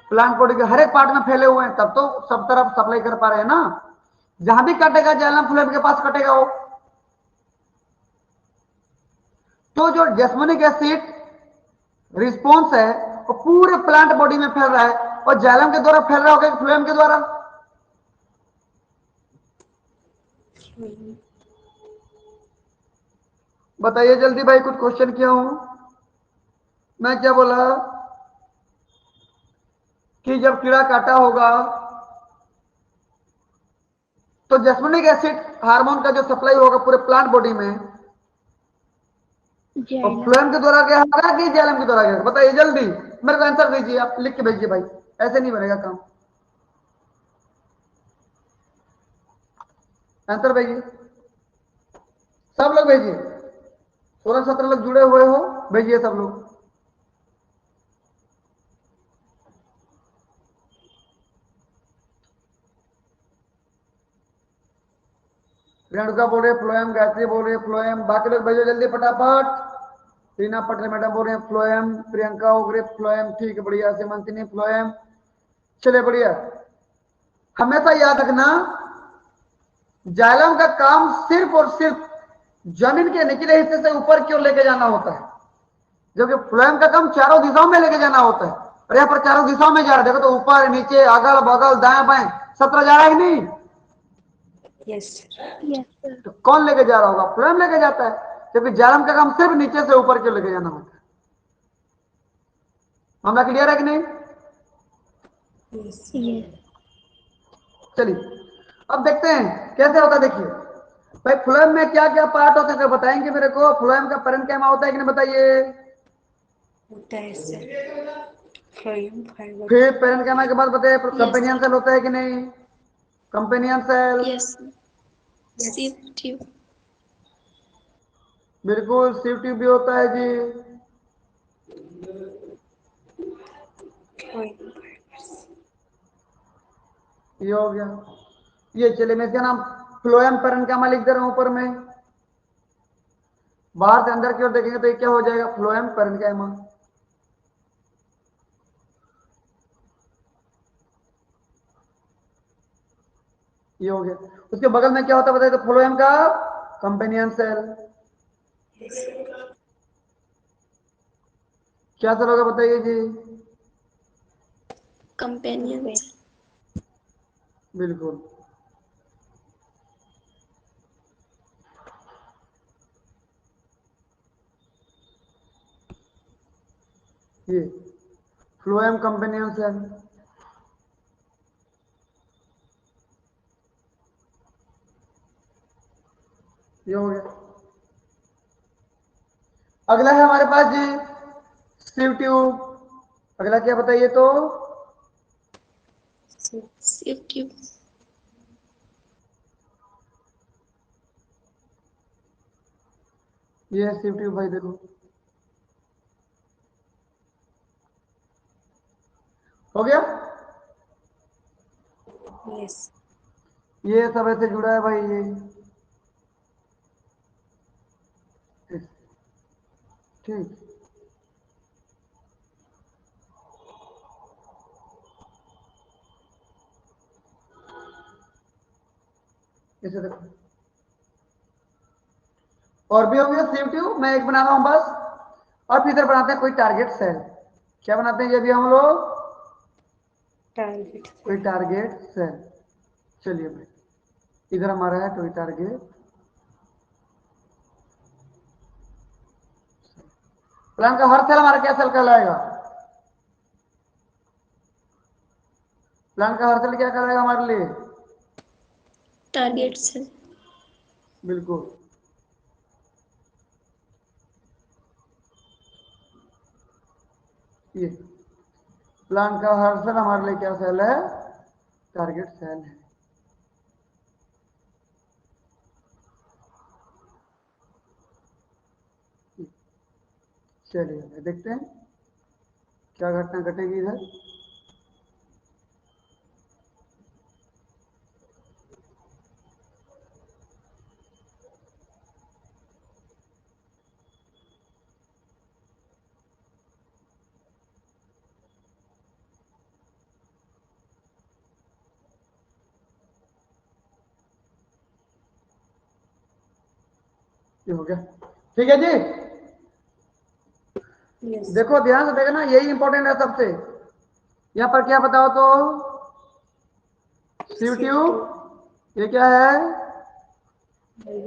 plant body के हर एक पार्ट में फैले हुए हैं, तब तो सब तरफ सप्लाई कर पा रहे हैं ना। जहां भी कटेगा जाइलम फ्लोएम के पास कटेगा वो। तो जो जैस्मिनिक एसिड रिस्पॉन्स है वो पूरे प्लांट बॉडी में फैल रहा है, और जाइलम के द्वारा फैल रहा होगा कि फ्लोएम के द्वारा? बताइए जल्दी भाई, कुछ क्वेश्चन किया हूं मैं? क्या बोला कि जब कीड़ा काटा होगा तो जैस्मिनिक एसिड हार्मोन का जो सप्लाई होगा पूरे प्लांट बॉडी में, और जाइलम। फ्लोएम के द्वारा गया होगा कि जाइलम के द्वारा गया? बताइए जल्दी, मेरे को आंसर दीजिए, आप लिख के भेजिए भाई, ऐसे नहीं बनेगा काम। आंसर भेजिए, सब लोग भेजिए, 16-17 लोग जुड़े हुए हो, भेजिए सब लोग। रेणुका बोल रहे फ्लोएम, गायत्री बोल रही है फ्लोएम, बाकी लोग भेजो जल्दी फटाफट। रीना पटेल मैडम बोल रहे हैं फ्लोएम, प्रियंका उग्रे फ्लोएम, ठीक है बढ़िया, सीमंतिनी फ्लोएम, चलिए बढ़िया। हमेशा याद रखना, जाइलम का काम सिर्फ और सिर्फ जमीन के निचले हिस्से से ऊपर की ओर लेके जाना होता है, जबकि फ्लोएम का काम चारों दिशाओं में लेके जाना होता है। और यहाँ पर चारों दिशाओं में जा रहा है, देखो तो ऊपर नीचे अगल बगल दाएं बाएं सब तरह जा रहा है कि नहीं? Yes sir. Yes sir. तो कौन लेके जा रहा होगा? फ्लोएम लेके जाता है, जबकि जाइलम का काम सिर्फ नीचे से ऊपर क्यों लेके जाना होता है। मामला क्लियर है कि नहीं? यस। यस। चलिए अब देखते हैं कैसे होता है। देखिए भाई, फ्लोएम में क्या क्या पार्ट होते हैं, तो बताएंगे मेरे को? फ्लोएम का पैरेन्काइमा होता है कि नहीं, बताइए? होता है सर। Phloem fibre. फिर पैरेन्काइमा के बाद बताइए, यस कंपेनियन सर। सेल होता है कि नहीं? Companion cell, yes. Yes. Sieve tube. बिल्कुल। सीव ट्यूब भी होता है जी। Phloem fibres. ये हो गया। ये चलिए मैं इसका नाम फ्लोएम पैरेन्काइमा लिख दे रहा हूं ऊपर में। बाहर से अंदर की ओर देखेंगे तो ये क्या हो जाएगा? Phloem parenchyma. ये हो गया। उसके बगल में क्या होता है बताइए? तो फ्लोएम का कंपेनियन सेल। यस। क्या सर होगा बताइए जी? कंपेनियंस। बिल्कुल। ये फ्लोएम कंपेनियन सेल। ये हो गया। अगला है हमारे पास जी सीव ट्यूब। अगला क्या बताइए तो? सिव ट्यूब। ये है सीव ट्यूब भाई, देखो हो गया। यस। ये सब ऐसे जुड़ा है भाई, ये ठीक, इसे देखो और भी होंगे सीयूटीयू, मैं एक बना रहा हूं बस। और फिर इधर बनाते हैं कोई टारगेट सेल। क्या बनाते हैं ये भी हम लोग? टारगेट कोई टारगेट सेल। चलिए भाई, इधर हमारा है कोई टारगेट। प्लान का हर सेल हमारा क्या सेल कहलाएगा? प्लान का हर सेल क्या कहलाएगा हमारे लिए? Target cell. बिल्कुल। ये प्लान का हर सेल हमारे लिए क्या सेल है? टारगेट सेल है। चलिए देखते हैं क्या घटना घटेगी इधर। ये हो गया, ठीक है जी। यस। देखो ध्यान से देखना, यही इंपॉर्टेंट है सबसे। यहाँ पर क्या बताओ तो? सीयूटीयू, ये क्या है?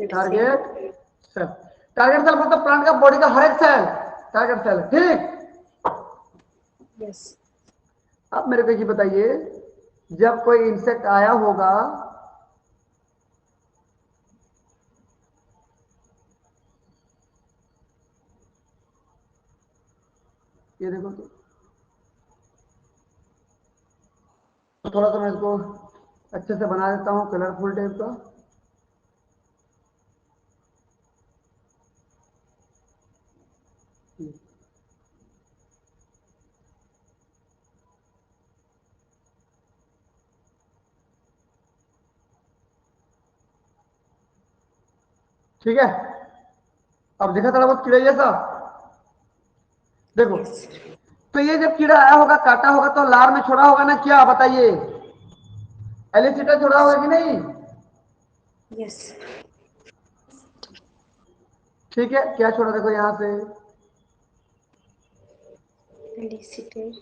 Target cell. टारगेट सेल मतलब प्लांट का बॉडी का हर एक सेल टारगेट सेल है, ठीक। यस। अब मेरे को ये बताइए, जब कोई इंसेक्ट आया होगा, ये देखो तो थोड़ा सा मैं इसको अच्छे से बना देता हूँ कलरफुल टाइप का। ठीक है, अब देखा थोड़ा बहुत कीड़ा जैसा, देखो। यस। तो ये जब कीड़ा आया होगा, काटा होगा, तो लार में छोड़ा होगा ना, क्या बताइए? एलिसिटर छोड़ा होगा कि नहीं? यस। ठीक है, क्या छोड़ा देखो यहां से? एलिसिटर।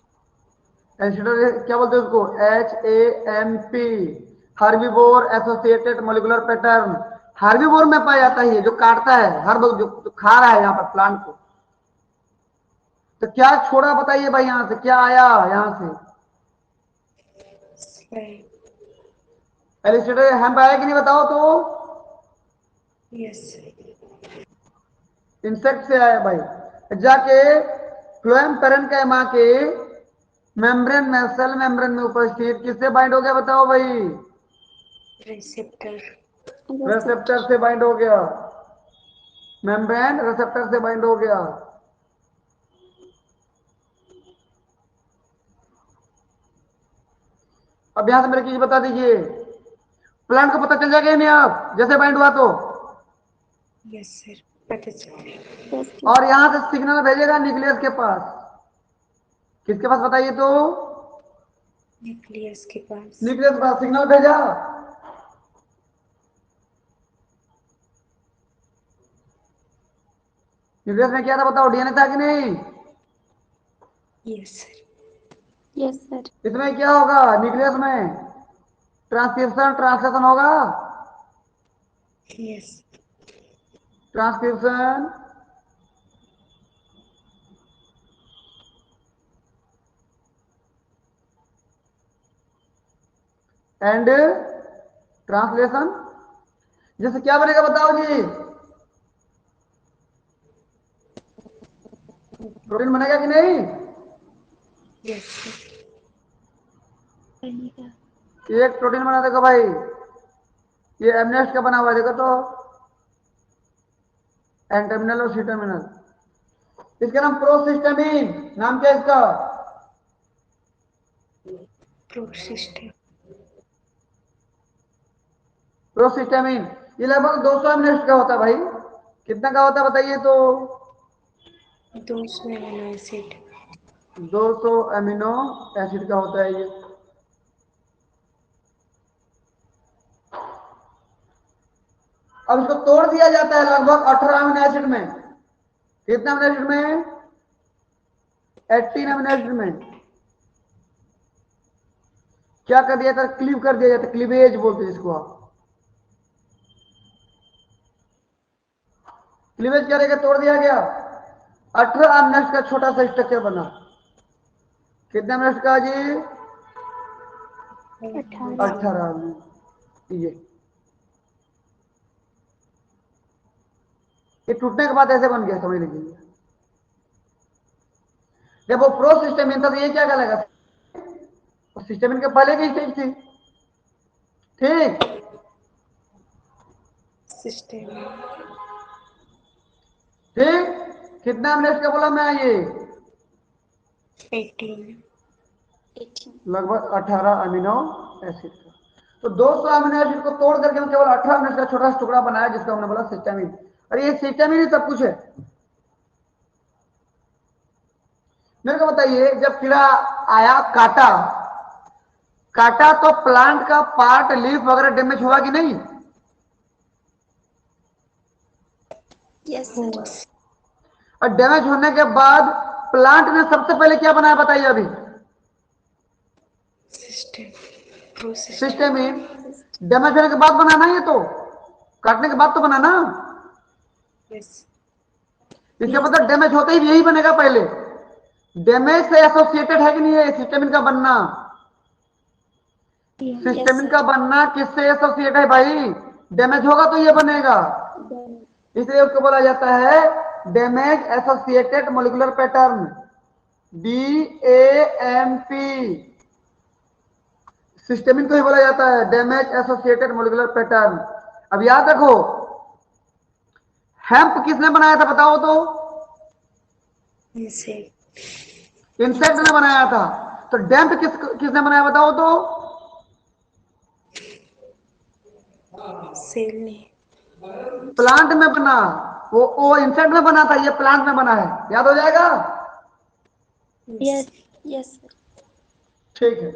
एलिसिटर क्या बोलते हैं उसको? HAMP, herbivore associated molecular pattern. Herbivore में पाया जाता है, ये जो काटता है, हर जो खा रहा है यहाँ पर प्लांट को। तो क्या छोड़ा बताइए भाई, यहां से क्या आया? यहां से स्लाइम। एलिसिटर हेम्प आया कि नहीं बताओ तो? यस। इंसेक्ट से आया भाई, जाके फ्लोएम पैरेन्काइमा के मेम्ब्रेन में, सेल मेम्ब्रेन में उपस्थित किससे बाइंड हो गया बताओ भाई? रिसेप्टर। रिसेप्टर से बाइंड हो गया। मेम्ब्रेन रिसेप्टर से बाइंड हो गया। अब यहां से मेरे चीज बता दीजिए, प्लांट को पता चल जाएगा नहीं आप जैसे बाइंड हुआ तो? यस सर, पता चल गया। और यहां से सिग्नल भेजेगा न्यूक्लियस के पास। किसके पास बताइए तो? न्यूक्लियस के पास। न्यूक्लियस के पास सिग्नल भेजा। न्यूक्लियस में क्या था बताओ? डीएनए था कि नहीं? Yes sir. Yes sir. इसमें क्या होगा न्यूक्लियस में? ट्रांसक्रिप्शन ट्रांसलेशन होगा। यस। Transcription and translation. जैसे क्या बनेगा बताओ जी? प्रोटीन बनेगा कि नहीं? Yes sir. बनेगा। एक प्रोटीन बना देखो भाई, ये एमनेस्ट का बना हुआ है, देखो तो। एन टर्मिनल और सी टर्मिनल। इसका नाम प्रोसिस्टामिन। नाम क्या है इसका? प्रोसिस्टर। प्रोसिस्टामिन। ये लगभग 200 एमनेस्ट का होता है भाई। कितना का होता है बताइए तो? 200 अमीनो एसिड। 200 अमीनो एसिड का होता है ये। अब इसको तोड़ दिया जाता है लगभग 18 अमीनो एसिड में। कितने अमीनो एसिड में? 18 अमीनो एसिड में। क्या कर दिया था? क्लीव कर दिया जाता है, क्लीवेज बोलते हैं जिसको आप। क्लीवेज करेगा, तोड़ दिया गया, 18 अमीनो एसिड का छोटा सा स्ट्रक्चर बना। कितने अमीनो एसिड का जी? 18। 18। ये टूटने के बाद ऐसे बन गया, समझ लीजिए। जब वो प्रो सिस्टमिन था तो ये क्या कहलाएगा? सिस्टमिन के पहले की स्टेज थी, ठीक। सिस्टम। ठीक, कितना अमीनो एसिड का बोला मैं? ये 18। 18। लगभग 18 अमीनो एसिड का। तो 200 अमीनो एसिड को तोड़ करके हम केवल 18 अमीनो एसिड का छोटा सा टुकड़ा बनाया, जिसका हमने बोला सिस्टामिन। और ये सिस्टामिन ही सब कुछ है। मेरे को बताइए, जब कीड़ा आया, काटा, काटा तो प्लांट का पार्ट, लीफ वगैरह डैमेज हुआ कि नहीं? यस हुआ। सर। और डैमेज होने के बाद प्लांट ने सबसे पहले क्या बनाया बताइए अभी? सिस्टम। प्रोसिस्टम। सिस्टामिन। डैमेज होने के बाद बना ना, ये तो काटने के बाद तो बना ना। यस। इसका यस मतलब सर। डैमेज होते ही यही बनेगा पहले। डैमेज से एसोसिएटेड है कि नहीं है सिस्टामिन का बनना? Yes systemin sir. का बनना किससे एसोसिएट है भाई? डैमेज होगा तो ये बनेगा। इसलिए उसको बोला जाता है damage associated molecular pattern, DAMP। सिस्टामिन को ही बोला जाता है डैमेज एसोसिएटेड मॉलिक्यूलर पैटर्न। अब याद रखो, हेम्प किसने बनाया था बताओ तो? इनसे। इंसेक्ट ने बनाया था। तो डैम्प किसने बनाया बताओ तो? सेल ने। प्लांट में बना। वो इंसेक्ट में बना था, ये प्लांट में बना है। याद हो जाएगा? Yes yes sir. ठीक है।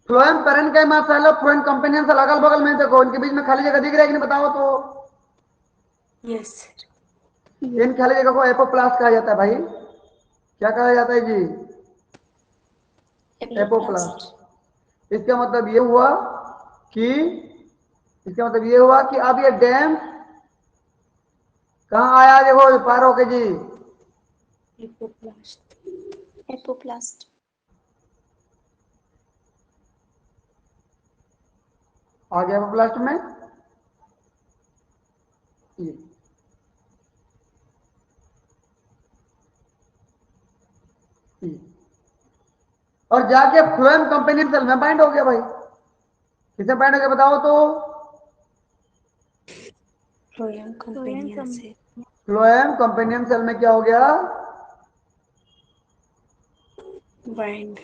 फ्लोएम पेरेंट का मार्शल, फ्लोएम कंपेनियन से अगल बगल में देखो, इनके बीच में खाली जगह दिख रहा है कि नहीं बताओ तो? Yes sir. इन खाली जगह को एपोप्लास्ट कहा जाता है भाई। क्या कहा जाता है जी? एपोप्लास्ट। एपोप्लास्ट। इसका मतलब ये हुआ कि इसका मतलब ये हुआ कि अब ये डैम कहाँ आया? देखो पार होके जी, लिपोप्लास्ट। एपोप्लास्ट। आ गया एपोप्लास्ट में ये। ये। और जाके फ्लोएम कंपनी सेल में बाइंड हो गया भाई। किसे बाइंड हो गया बताओ तो? फ्लोएम कंपेनियन से। फ्लोएम कंपेनियन सेल में क्या हो गया? बाइंड।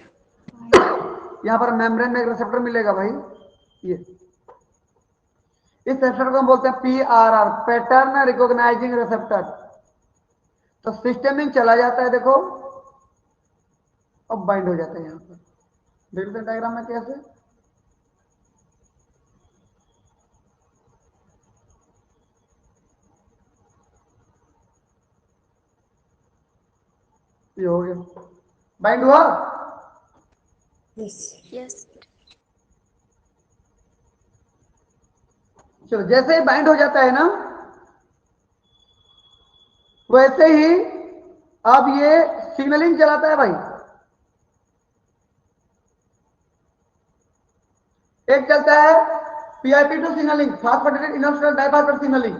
यहां पर मेम्ब्रेन में एक रिसेप्टर मिलेगा भाई, ये। इस रिसेप्टर को हम बोलते हैं PRR, पैटर्न रिकॉग्नाइजिंग रिसेप्टर। तो सिस्टमिन चला जाता है, देखो, अब बाइंड हो जाता है। यहां पर देखते हैं डायग्राम में कैसे। ये हो गया, बाइंड हुआ। यस। यस। चलो, जैसे ही बाइंड हो जाता है ना, वैसे ही अब ये सिग्नलिंग चलाता है भाई। एक चलता है PIP2 सिग्नलिंग, फास्फोरेटेड इनोस्टेट डाइफॉस्फेट सिग्नलिंग।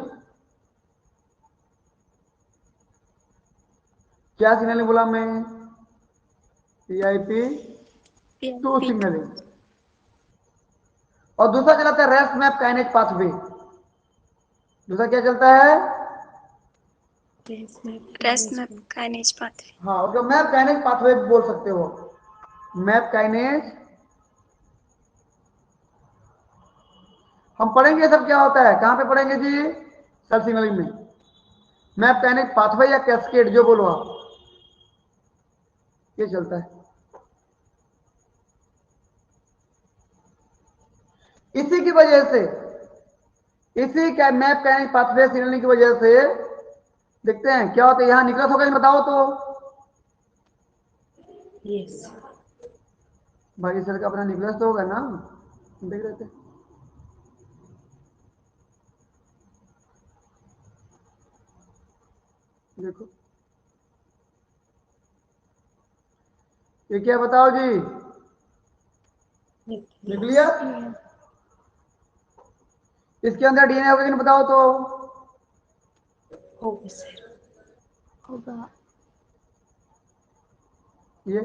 क्या सिग्नलिंग बोला मैं? PIP2 signalling. और दूसरा चलाता है रेस्ट मैप काइनेज पाथवे। दूसरा क्या चलता है? Rest map kinase pathway. हाँ, जो मैप काइनेज पाथवे बोल सकते हो। Map kinase. हम पढ़ेंगे सब क्या होता है, कहां पे पढ़ेंगे जी? सेल सिग्नलिंग में। मैप्टाइनिक पाथवे या कैस्केड, जो बोलो आप, ये चलता है। इसी की वजह से, इसी का मैप्टाइनिक पाथवे सिग्नलिंग की वजह से देखते हैं क्या होता है। यहां निकलस होगा, बताओ तो यस। भाई सर का अपना निकलस तो होगा ना, देख रहे थे। देखो ये क्या, बताओ जी, निकल लिया। इसके अंदर डीएनए होगा कि नहीं, बताओ तो। होगा सर। होगा। ये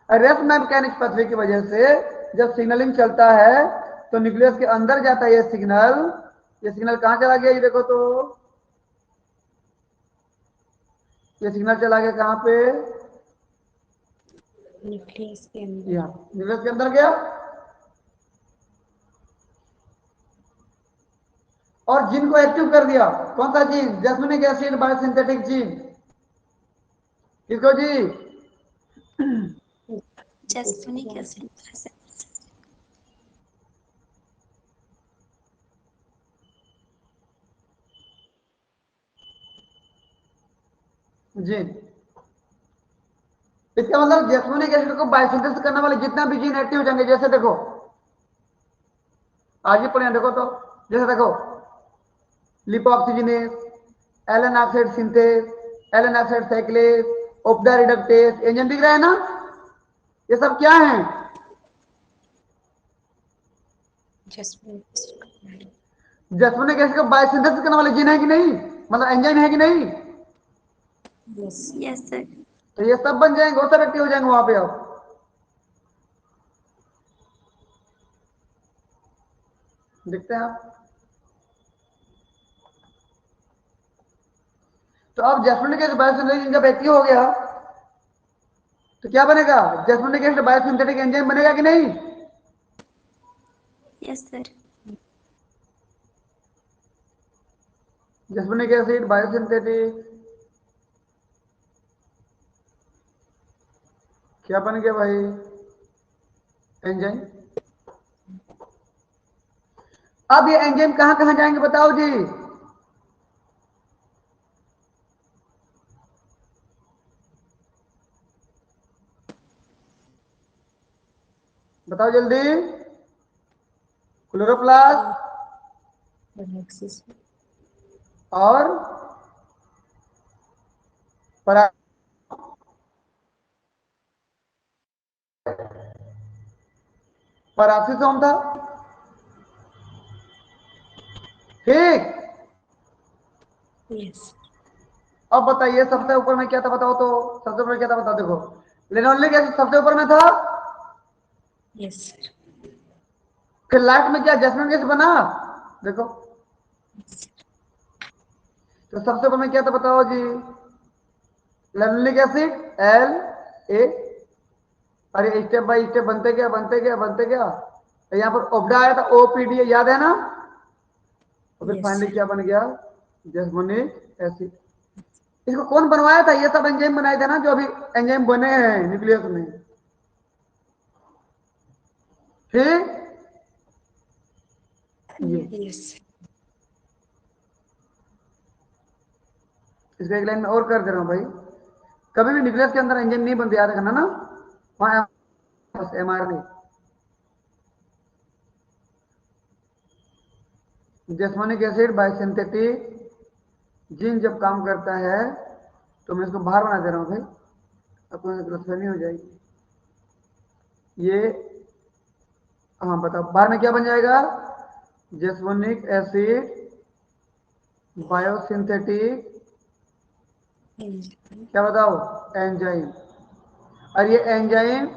रेस्ट मैकेनिक पथवे की वजह से जब सिग्नलिंग चलता है तो न्यूक्लियस के अंदर जाता है ये सिग्नल। ये सिग्नल कहां चला गया, ये देखो तो, ये सिग्नल चला गया कहां पे, न्यूक्लियस के अंदर। यहाँ न्यूक्लियस के अंदर गया। और जीन को एक्टिव कर दिया। कौन सा जीन, जैस्मिनिक एसिड बायोसिंथेटिक जीन, किसको जी, जैस्मिनिक एसिड। जीन। इसका मतलब जैस्मिनिक एसिड को बायोसिंथेसिस करने वाले जितना भी जीन एक्टिव हो जाएंगे, जैसे देखो आगे पढ़े, देखो तो, जैसे देखो lipoxygenase, allene oxide synthase, allene oxide cyclase, OPDA reductase, enzyme दिख रहा है ना, ये सब क्या है, जैस्मिनिक एसिड को बायोसिंथेसिस करने वाले जीन है कि नहीं, मतलब एंजाइम है कि नहीं। यस। Yes sir. तो ये सब बन जाएंगे, वो सब एक्टिव हो जाएंगे वहां पे। आप देखते हैं आप। तो अब जैस्मिनिक एसिड बायोसिंथेटिक जब एक्टिव हो गया तो क्या बनेगा, जैस्मिनिक एसिड बायोसिंथेटिक एंजाइम बनेगा कि नहीं। Yes sir. Jasmonic acid biosynthetic क्या बन गया भाई, एंजाइम। अब ये एंजाइम कहां कहां जाएंगे, बताओ जी, बताओ जल्दी। क्लोरोप्लास्ट और पराक्सीसोम था, ठीक। यस। अब बताइए सबसे ऊपर में क्या था, बताओ तो, सबसे ऊपर क्या था बताओ, देखो लिनोलिक एसिड सबसे ऊपर में था। Yes sir. फिर लास्ट में क्या जैस्मिनिक एसिड बना, देखो। तो सबसे ऊपर में क्या था बताओ जी, लिनोलिक एसिड एल ए, अरे स्टेप बाय स्टेप बनते गया बनते गया बनते गया, तो यहाँ पर ओब्डा आया था, ओपीडी, याद है ना। और फिर यस फाइनली सर। क्या बन गया, जैस्मिनिक एसिड। इसको कौन बनवाया था, ये सब एंजाइम बनाए थे ना जो अभी एंजाइम बने हैं न्यूक्लियस में, ठीक। ये यस। इसको एक लाइन में और कर दे रहा हूं भाई, कभी भी न्यूक्लियस के अंदर एंजाइम नहीं बनते, याद रखना ना, वहां बस एमआरएनए। जैस्मिनिक एसिड बायोसिंथेटिक जीन जब काम करता है तो मैं इसको बाहर बना दे रहा हूं भाई, आपको गलतफहमी हो जाएगी। ये हाँ बताओ, बाहर में क्या बन जाएगा, जैस्मिनिक एसिड बायोसिंथेटिक, क्या बताओ, एंजाइम। और ये एंजाइम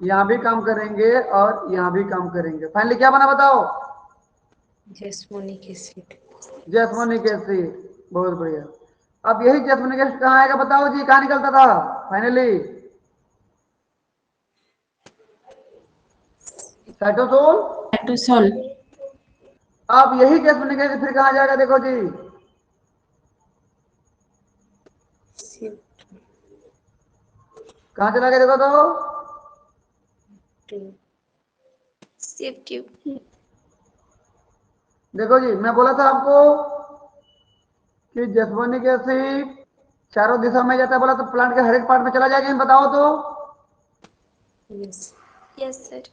यहां भी काम करेंगे और यहां भी काम करेंगे। फाइनली क्या बना बताओ, जैस्मिनिक एसिड। जैस्मिनिक एसिड, बहुत बढ़िया। अब यही जैस्मिनिक एसिड कहां आएगा बताओ जी, कहां निकलता था फाइनली, साइटोसोल। साइटोसोल। अब यही जैस्मिनिक एसिड फिर कहां जाएगा, देखो जी, Shift कहाँ चला गया देखो तो, to शिफ्ट ट्यूब। देखो जी मैं बोला था आपको कि जैस्मिनिक एसिड चारों दिशा में जाता है, बोला तो प्लांट के हर एक पार्ट में चला जाएगा, बताओ तो। yes yes sir.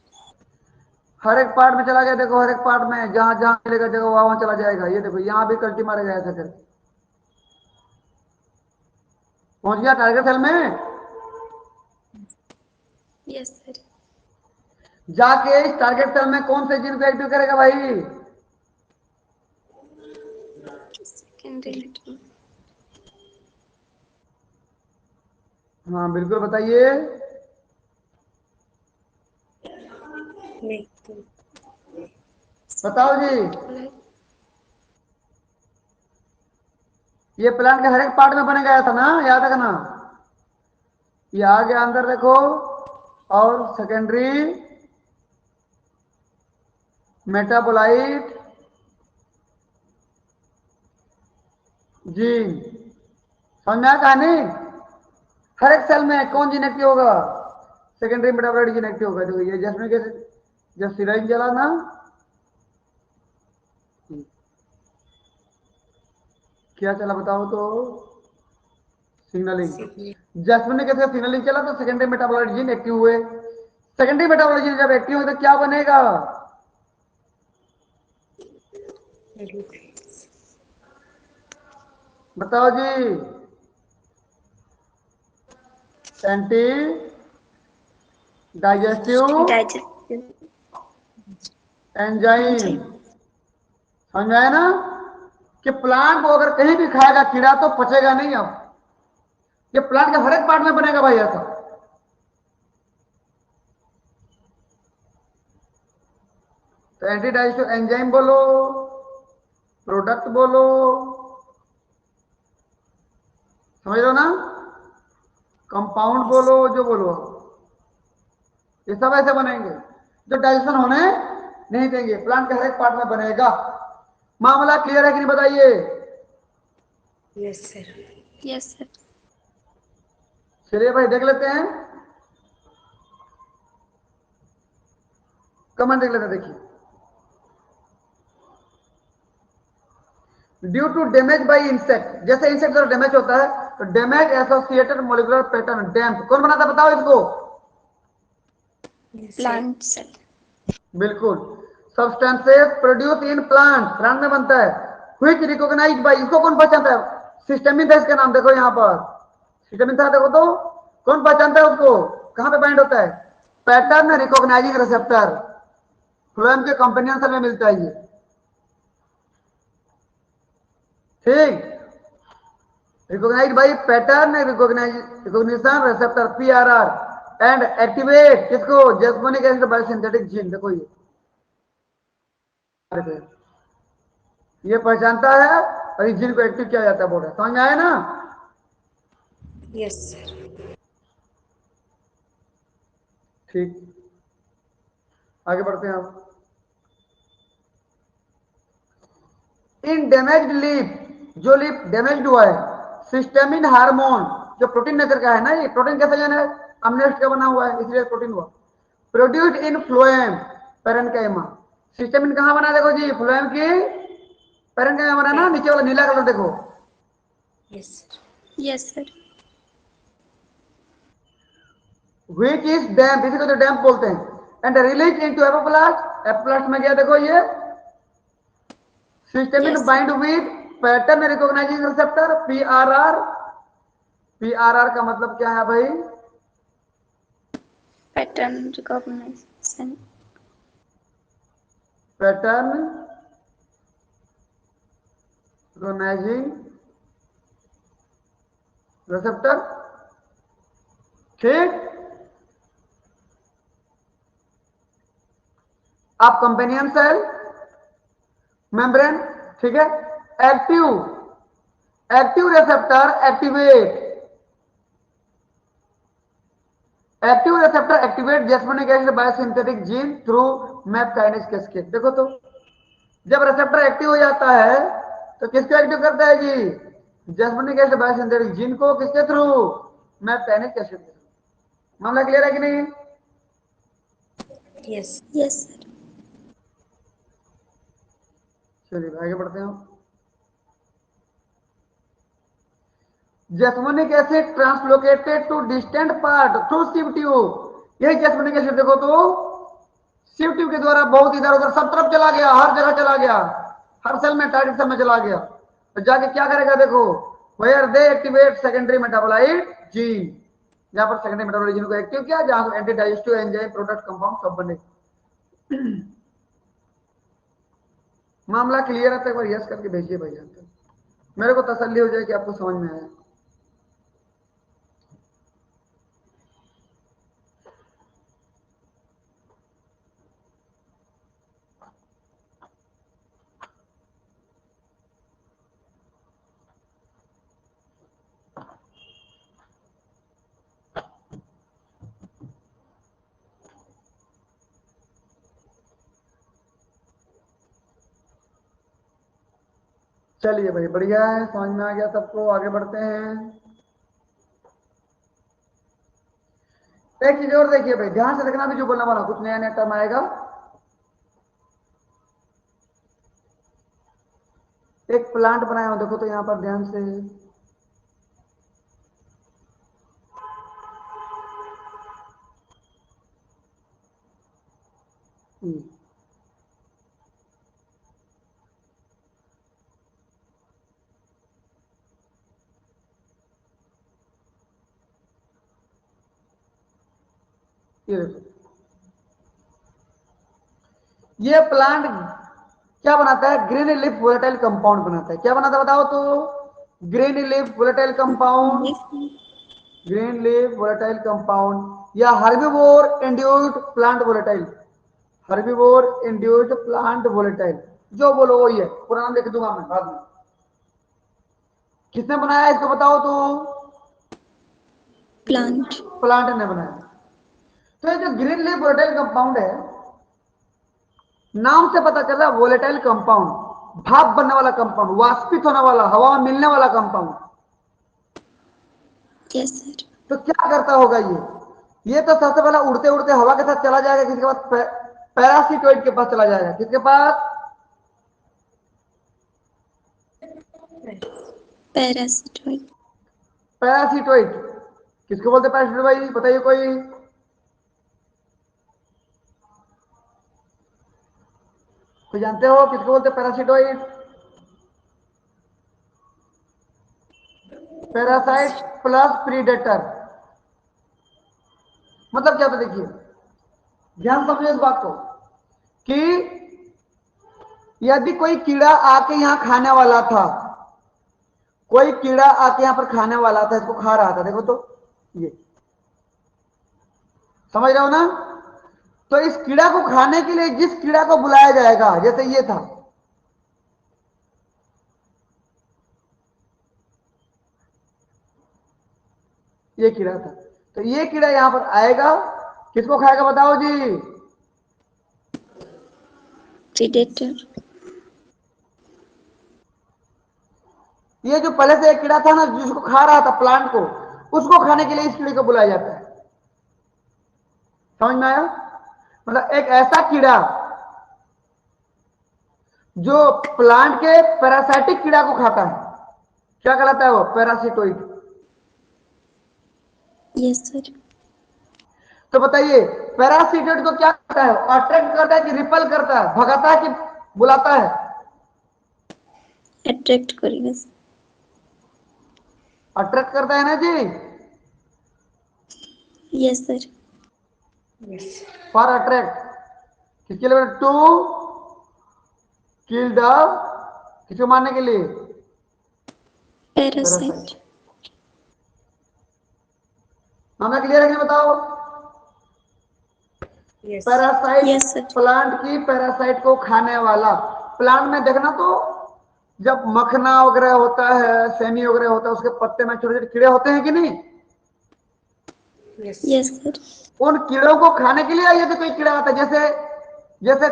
हर एक पार्ट में चला गया, देखो हर एक पार्ट में जहां जहां मिलेगा जगह वहां वहां चला जाएगा। ये देखो यहाँ भी कल्टी मारेगा ऐसा करके, पहुंच गया टारगेट सेल में। Yes sir. जाके इस टारगेट सेल में कौन से जीन को एक्टिव करेगा भाई? Secondary tube. हाँ बिल्कुल बताइए। make to बताओ जी। ये प्लांट के हर एक पार्ट में बने गया था ना, याद रखना। ये आ गया अंदर देखो, और सेकेंडरी मेटाबोलाइट जीन, समझ में आया कहानी? हर एक सेल में कौन जीन एक्टिव होगा? सेकेंडरी मेटाबोलाइट जीन एक्टिव होगा। देखो ये जैसे के जब सिराइन चला ना, क्या चला बताओ तो? सिग्नलिंग। signal जैस्मिन कैसे सिग्नलिंग चला तो सेकेंडरी मेटाबोलाइट जीन एक्टिव हुए। सेकेंडरी मेटाबोलाइट जीन जब एक्टिव हुए तो क्या बनेगा? aerobics बताओ जी। Anti digestive digestive enzyme, enzyme. समझ में आया ना? कि प्लांट को अगर कहीं भी खाएगा कीड़ा तो पचेगा नहीं। अब ये प्लांट के हर एक पार्ट में बनेगा भाई ऐसा। तो एंटी डाइजेस्टिव एंजाइम बोलो, प्रोडक्ट बोलो, समझ लो ना? कंपाउंड बोलो, जो बोलो, ये सब ऐसे बनेंगे जो डाइजेशन होने नहीं देंगे, प्लांट के हर एक पार्ट में बनेगा। मामला क्लियर है कि नहीं बताइए? yes sir yes sir. चलिए भाई देख लेते हैं, कमेंट देख लेते हैं। देखिए, due to damage by insect, जैसे इंसेक्ट अगर डैमेज होता है तो damage associated molecular pattern DAMP, कौन बनाता है बताओ इसको? yes sir plant cell. बिल्कुल। Substances produce in plant, plant में बनता है, व्हिच रिकॉग्नाइज्ड बाय, इसको कौन पहचानता है? सिस्टमिन था इसका नाम, देखो यहाँ पर सिस्टमिन था, देखो तो कौन पहचानता है उसको? कहां पे बाइंड होता है? पैटर्न रिकॉग्नाइजिंग रिसेप्टर, फ्लोएम के कंपेनियन सेल में मिलता है ये। ठीक, recognised by pattern recognition receptor PRR and activate किसको? Jasmonic acid biosynthetic gene. देखो ये पहचानता है और इस जीन को एक्टिव किया जाता है, बोल रहे, समझ में आया ना? yes sir ठीक, आगे बढ़ते हैं आप। इन डैमेज्ड लीफ, जो लीफ डैमेज्ड हुआ है, सिस्टमिन हार्मोन, जो प्रोटीन नेचर का है ना, ये प्रोटीन कैसे जाना है? अमनेस्ट का बना हुआ है इसलिए प्रोटीन हुआ। प्रोड्यूस्ड इन फ्लोएम पैरेन्काइमा, सिस्टमिन कहां बना? देखो जी फ्लोएम की पैरेन्काइमा बना ना, नीचे वाला नीला कलर देखो। yes sir yes sir. Which is DAMP, इसी को तो डैम्प बोलते हैं, and release into apoplast, apoplast में गया देखो ये systemin yes bind with pattern recognising receptor PRR. PRR का मतलब क्या है भाई? Pattern recognition. Pattern recognising receptor. ठीक, आप कंपेनियन सेल, मेम्ब्रेन, ठीक है। Active, active receptor activate, active receptor activate jasmonic acid biosynthetic gene through MAP kinase cascade. देखो तो जब रिसेप्टर एक्टिव हो जाता है तो किसको एक्टिव करता है जी? जैस्मिनिक एसिड बायोसिंथेटिक, जिनको किसके थ्रू, मैं पैनिक एसिड के थ्रू। मामला क्लियर है कि नहीं? Yes. Yes, sir. चलिए आगे बढ़ते हैं। Jasmonic acid translocated to distant part through sieve tube. यही जैस्मिनिक एसिड देखो तो सिव ट्यूब के द्वारा बहुत इधर उधर सब तरफ चला गया, हर जगह चला गया, हर सेल में, टारगेट सेल में चला गया। तो जाके क्या करेगा देखो, where they activate secondary metabolite gene, जहां पर सेकेंडरी मेटाबोलाइट जीन को एक्टिव किया, जहां anti digestive enzyme product compound सब बने। मामला क्लियर है तो एक बार यस करके भेजिए भैया, मेरे को तसल्ली हो जाए कि आपको समझ में आया। चलिए भाई बढ़िया है, समझ में आ गया सबको, आगे बढ़ते हैं। एक चीज और देखिए भाई, ध्यान से देखना, भी जो बोलने वाला कुछ नया नया टर्म आएगा। एक प्लांट बनाया हूं, देखो तो यहां पर ध्यान से, ये देखो, ये प्लांट क्या बनाता है, ग्रीन लीफ वोलेटाइल कंपाउंड बनाता है। क्या बनाता है बताओ तो, green leaf volatile compound, green leaf volatile compound, या herbivore induced plant volatile, herbivore induced plant volatile, जो बोलो वही है, पूरा नाम लिख दूंगा मैं बाद में। किसने बनाया इसको बताओ तो, Plant. प्लांट ने बनाया। तो ये जो ग्रीन लीफ वोलेटाइल कंपाउंड है, नाम से पता चल रहा है वोलेटाइल कंपाउंड, भाप बनने वाला कंपाउंड, वाष्पित होने वाला, हवा में मिलने वाला कंपाउंड। Yes, sir. तो क्या करता होगा ये तो सबसे पहले उड़ते उड़ते हवा के साथ चला जाएगा, किसके पास, पैरासिटोइड के पास चला जाएगा। किसके पास, Parasitoid. पैरासिटोइड। किसको बोलते हैं पैरासिटोइड भाई, बताइए कोई, कोई जानते हो किसको बोलते हैं पैरासिटोइड? पैरासाइट प्लस प्रीडेटर, मतलब क्या था देखिए, ध्यान समझिए इस बात को, कि यदि कोई कीड़ा आके यहां खाने वाला था, कोई कीड़ा आके यहां पर खाने वाला था, इसको खा रहा था, देखो तो ये, समझ रहे हो ना? तो इस कीड़ा को खाने के लिए जिस कीड़ा को बुलाया जाएगा, जैसे ये था, ये कीड़ा था, तो ये कीड़ा यहां पर आएगा, किसको खाएगा बताओ जी, Predator. ये जो पहले से एक कीड़ा था ना जिसको खा रहा था प्लांट को, उसको खाने के लिए इस कीड़े को बुलाया जाता है। समझ में आया? मतलब एक ऐसा कीड़ा जो प्लांट के पैरासाइटिक कीड़ा को खाता है, क्या कहलाता है वो, पैरासिटोइड। Yes, sir. तो बताइए पैरासिटोइड को क्या करता है, अट्रैक्ट करता है कि रिपल करता है, भगाता है कि बुलाता है? Attract करेगा. अट्रैक्ट करता है ना जी। Yes, sir. Yes. For attract, किसके लिए, टू किल द, किसको मारने के लिए, Parasite. हमें क्लियर है कि बताओ? Yes. Parasite, Yes, sir. Plant की पैरासाइट को खाने वाला। प्लांट में देखना तो जब मखना वगैरह होता है, सेमी वगैरह होता है, उसके पत्ते में छोटे छोटे कीड़े होते हैं कि नहीं? Yes. Yes, sir. उन कीड़ों को खाने के लिए यदि कोई कीड़ा आता है, जैसे जैसे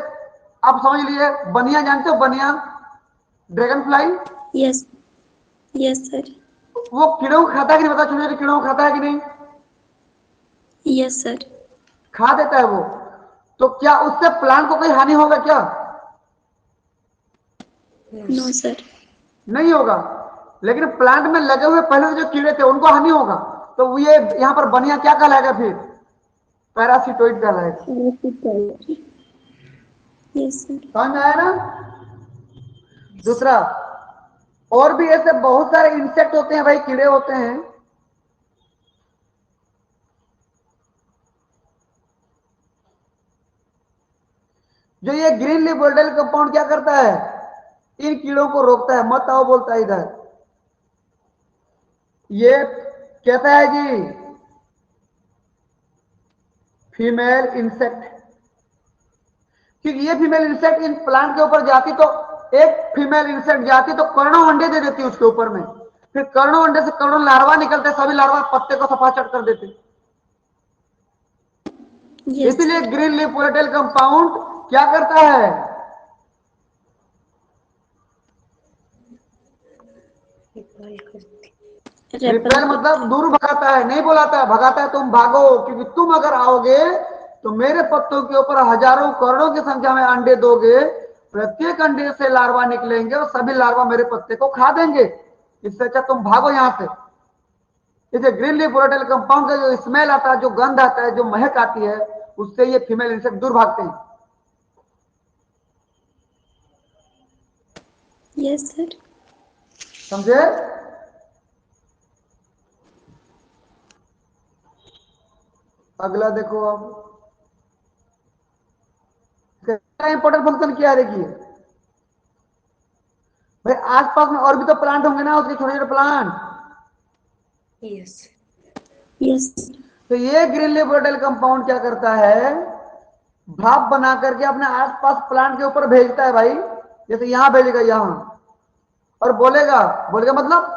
आप समझ लीजिए, बनिया जानते हो, बनिया, dragon fly, Yes. Yes sir. वो कीड़ों को खाता है कि नहीं, बता, छोटे छोटे कीड़ों को खाता है कि नहीं? Yes sir. खा देता है वो। तो क्या उससे प्लांट को कोई हानि होगा क्या? No sir. नहीं होगा। लेकिन प्लांट में लगे हुए पहले से जो कीड़े थे उनको हानि होगा। तो ये यहां पर बनिया क्या कहलाएगा फिर? पैरासिटोइड कहलाएगा। Yes sir. समझ में आया ना? दूसरा, और भी ऐसे बहुत सारे इंसेक्ट होते हैं भाई, कीड़े होते हैं। जो ये ग्रीन लीफ वोल्टाइल कंपाउंड क्या करता है? इन कीड़ों को रोकता है। मत आओ बोलता है इधर। ये कहता है जी फीमेल इंसेक्ट, क्योंकि ये फीमेल इंसेक्ट इन प्लांट के ऊपर जाती तो एक फीमेल इंसेक्ट जाती तो करोड़ों अंडे दे देती उसके ऊपर में। फिर करोड़ों अंडे से करोड़ों लार्वा निकलते, सभी लार्वा पत्ते को सफाचट कर देते। यस इसलिए sir. Green leaf volatile compound क्या करता है? रिपेल मतलब दूर भगाता है, नहीं बुलाता है, भगाता है। तुम भागो, क्योंकि तुम अगर आओगे तो मेरे पत्तों के ऊपर हजारों करोड़ों की संख्या में अंडे दोगे। प्रत्येक अंडे से लार्वा निकलेंगे और सभी लार्वा मेरे पत्ते को खा देंगे। इससे अच्छा तुम भागो यहां से। इसे ग्रीन लीफ वोलेटाइल कंपाउंड का जो स्मेल आता है, जो गंध आता है, जो महक आती है, उससे ये फीमेल इंसेक्ट दूर भागते हैं। Yes sir. समझे? अगला देखो अब, इंपॉर्टेंट फंक्शन क्या देखिए भाई। आसपास में और भी तो प्लांट होंगे ना, उसके छोटे छोटे प्लांट। यस। यस। तो ये ग्रीन लीफ वोलेटाइल कंपाउंड क्या करता है? भाप बना करके अपने आसपास प्लांट के ऊपर भेजता है भाई। जैसे यहां भेजेगा, यहां, और बोलेगा, बोलेगा मतलब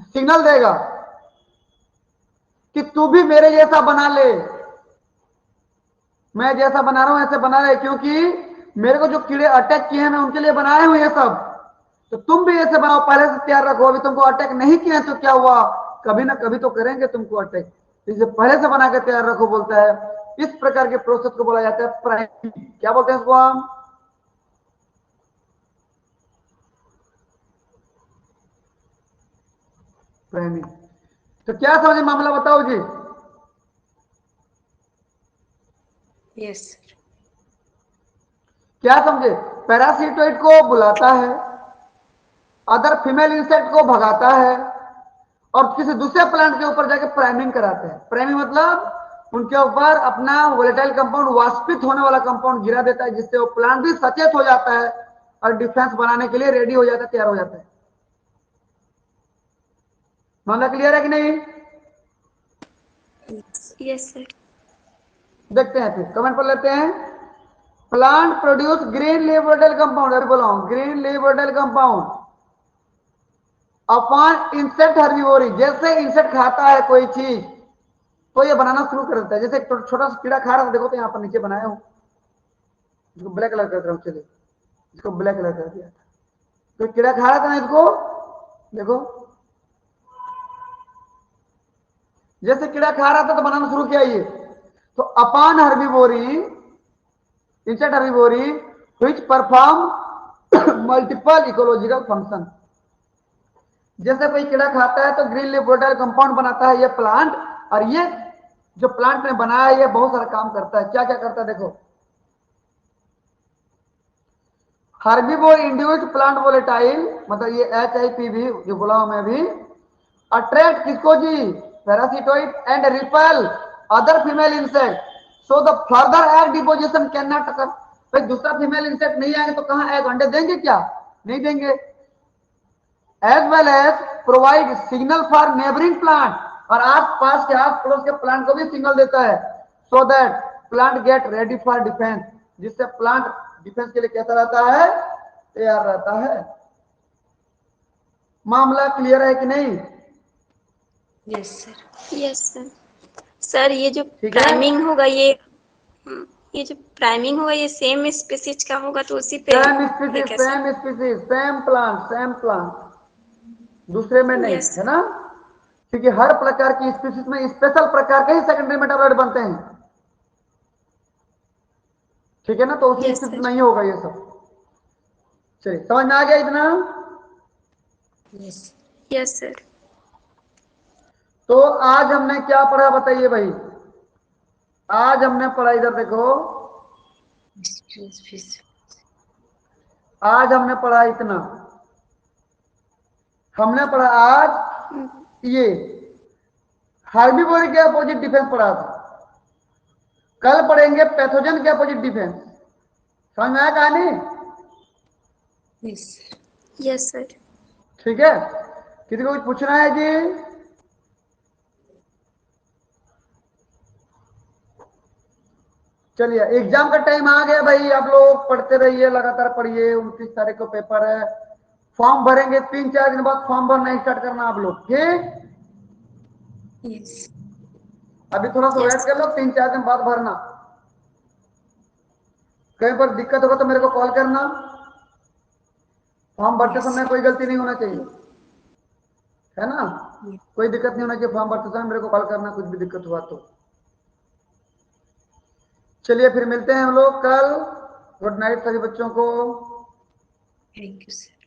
सिग्नल देगा कि तू भी मेरे जैसा बना ले। मैं जैसा बना रहा हूं ऐसे बना ले, क्योंकि मेरे को जो कीड़े अटैक किए हैं मैं उनके लिए बनाए हुए ये सब। तो तुम भी ऐसे बनाओ, पहले से तैयार रखो। अभी तुमको अटैक नहीं किए तो क्या हुआ, कभी ना कभी तो करेंगे तुमको अटैक। इसे पहले से बना के तैयार रखो बोलता है। इस प्रकार के प्रोसेस को बोला जाता है प्राइमिंग। क्या बोलते हैं इसको हम? प्राइमिंग। तो क्या समझे मामला, बताओ जी। Yes sir. क्या समझे? पैरासिटोइड को बुलाता है, अदर फीमेल इंसेक्ट को भगाता है, और किसी दूसरे प्लांट के ऊपर जाके प्राइमिंग कराते हैं। प्राइमिंग मतलब उनके ऊपर अपना वोलेटाइल कंपाउंड, वाष्पित होने वाला कंपाउंड गिरा देता है, जिससे वो प्लांट भी सचेत हो जाता है और डिफेंस बनाने के लिए रेडी हो जाता है, तैयार हो जाता है। मामला क्लियर है कि नहीं? Yes sir. देखते हैं, फिर कमेंट पर लेते हैं। Plant produce green leaf volatile compound, अभी बोला हूं, green leaf volatile compound upon insect herbivory. जैसे इंसेक्ट खाता है कोई चीज तो ये बनाना शुरू कर देता है। जैसे छोटा सा कीड़ा खा रहा था, देखो तो यहाँ पर नीचे बनाया हूं, इसको ब्लैक कलर कर दिया। चलिए इसको ब्लैक कलर कर दिया। तो कीड़ा खा रहा था ना इसको, देखो जैसे कीड़ा खा रहा था तो बनाना शुरू किया ये। तो upon herbivory, insect herbivory which perform multiple ecological function. जैसे कोई कीड़ा खाता है तो ग्रीन लीफ वोलेटाइल कंपाउंड बनाता है ये प्लांट, और ये जो प्लांट ने बनाया है ये बहुत सारा काम करता है। क्या क्या करता है देखो। हर्बिवोर इंड्यूस्ड प्लांट वोलेटाइल, मतलब ये HIPV जो बोला हूं मैं भी, अट्रैक्ट किसको जी? Parasitoid and repel other female insect, so the further egg deposition can not occur. भाई दूसरा फीमेल इंसेक्ट नहीं आएंगे तो कहां एग अंडे देंगे क्या? नहीं देंगे। As well as provide signal for neighbouring plant, और आस पास के आस पड़ोस के प्लांट को भी सिग्नल देता है, so that plant get ready for defence, जिससे प्लांट डिफेंस के लिए कैसा रहता है? तैयार रहता है। मामला क्लियर है कि नहीं? Yes sir. Yes sir. Sir ये जो ठीक है। प्राइमिंग होगा ये जो प्राइमिंग होगा ये सेम स्पीसीज का होगा तो उसी पे सेम है स्पीसीज, क्या sir? Same species, same plant, same plant. दूसरे में नहीं, Yes. है ना? क्योंकि हर प्रकार की स्पीशीज में स्पेशल प्रकार के ही सेकेंडरी मेटाबॉलाइट बनते हैं, ठीक है ना? तो उसी Yes, स्पीशीज sir. में ही होगा ये सब। चलिए, समझ में आ गया इतना? Yes, sir. तो आज हमने क्या पढ़ा बताइए भाई? आज हमने पढ़ा, इधर देखो, आज हमने पढ़ा इतना, हमने पढ़ा आज ये हार्बिवोर के अपोजिट डिफेंस पढ़ा था। कल पढ़ेंगे पैथोजन के अपोजिट डिफेंस। समझ में आया कहानी? Yes, sir. ठीक है, किसी को कुछ पूछना है जी? चलिए, एग्जाम का टाइम आ गया भाई, आप लोग पढ़ते रहिए, लगातार पढ़िए। 29 तारीख को पेपर है, फॉर्म भरेंगे 3-4 दिन बाद, फॉर्म भरना स्टार्ट करना आप लोग, ठीक? Yes. अभी थोड़ा सा वेट कर लो, 3-4 दिन बाद भरना। कहीं पर दिक्कत होगा तो मेरे को कॉल करना। फॉर्म भरते समय कोई गलती नहीं होना चाहिए, है ना? कोई दिक्कत नहीं होना चाहिए, फॉर्म भरते समय मेरे को कॉल करना, कुछ भी दिक्कत हुआ तो। चलिए, फिर मिलते हैं हम लोग कल। गुड नाइट सभी बच्चों को। Thank you, sir.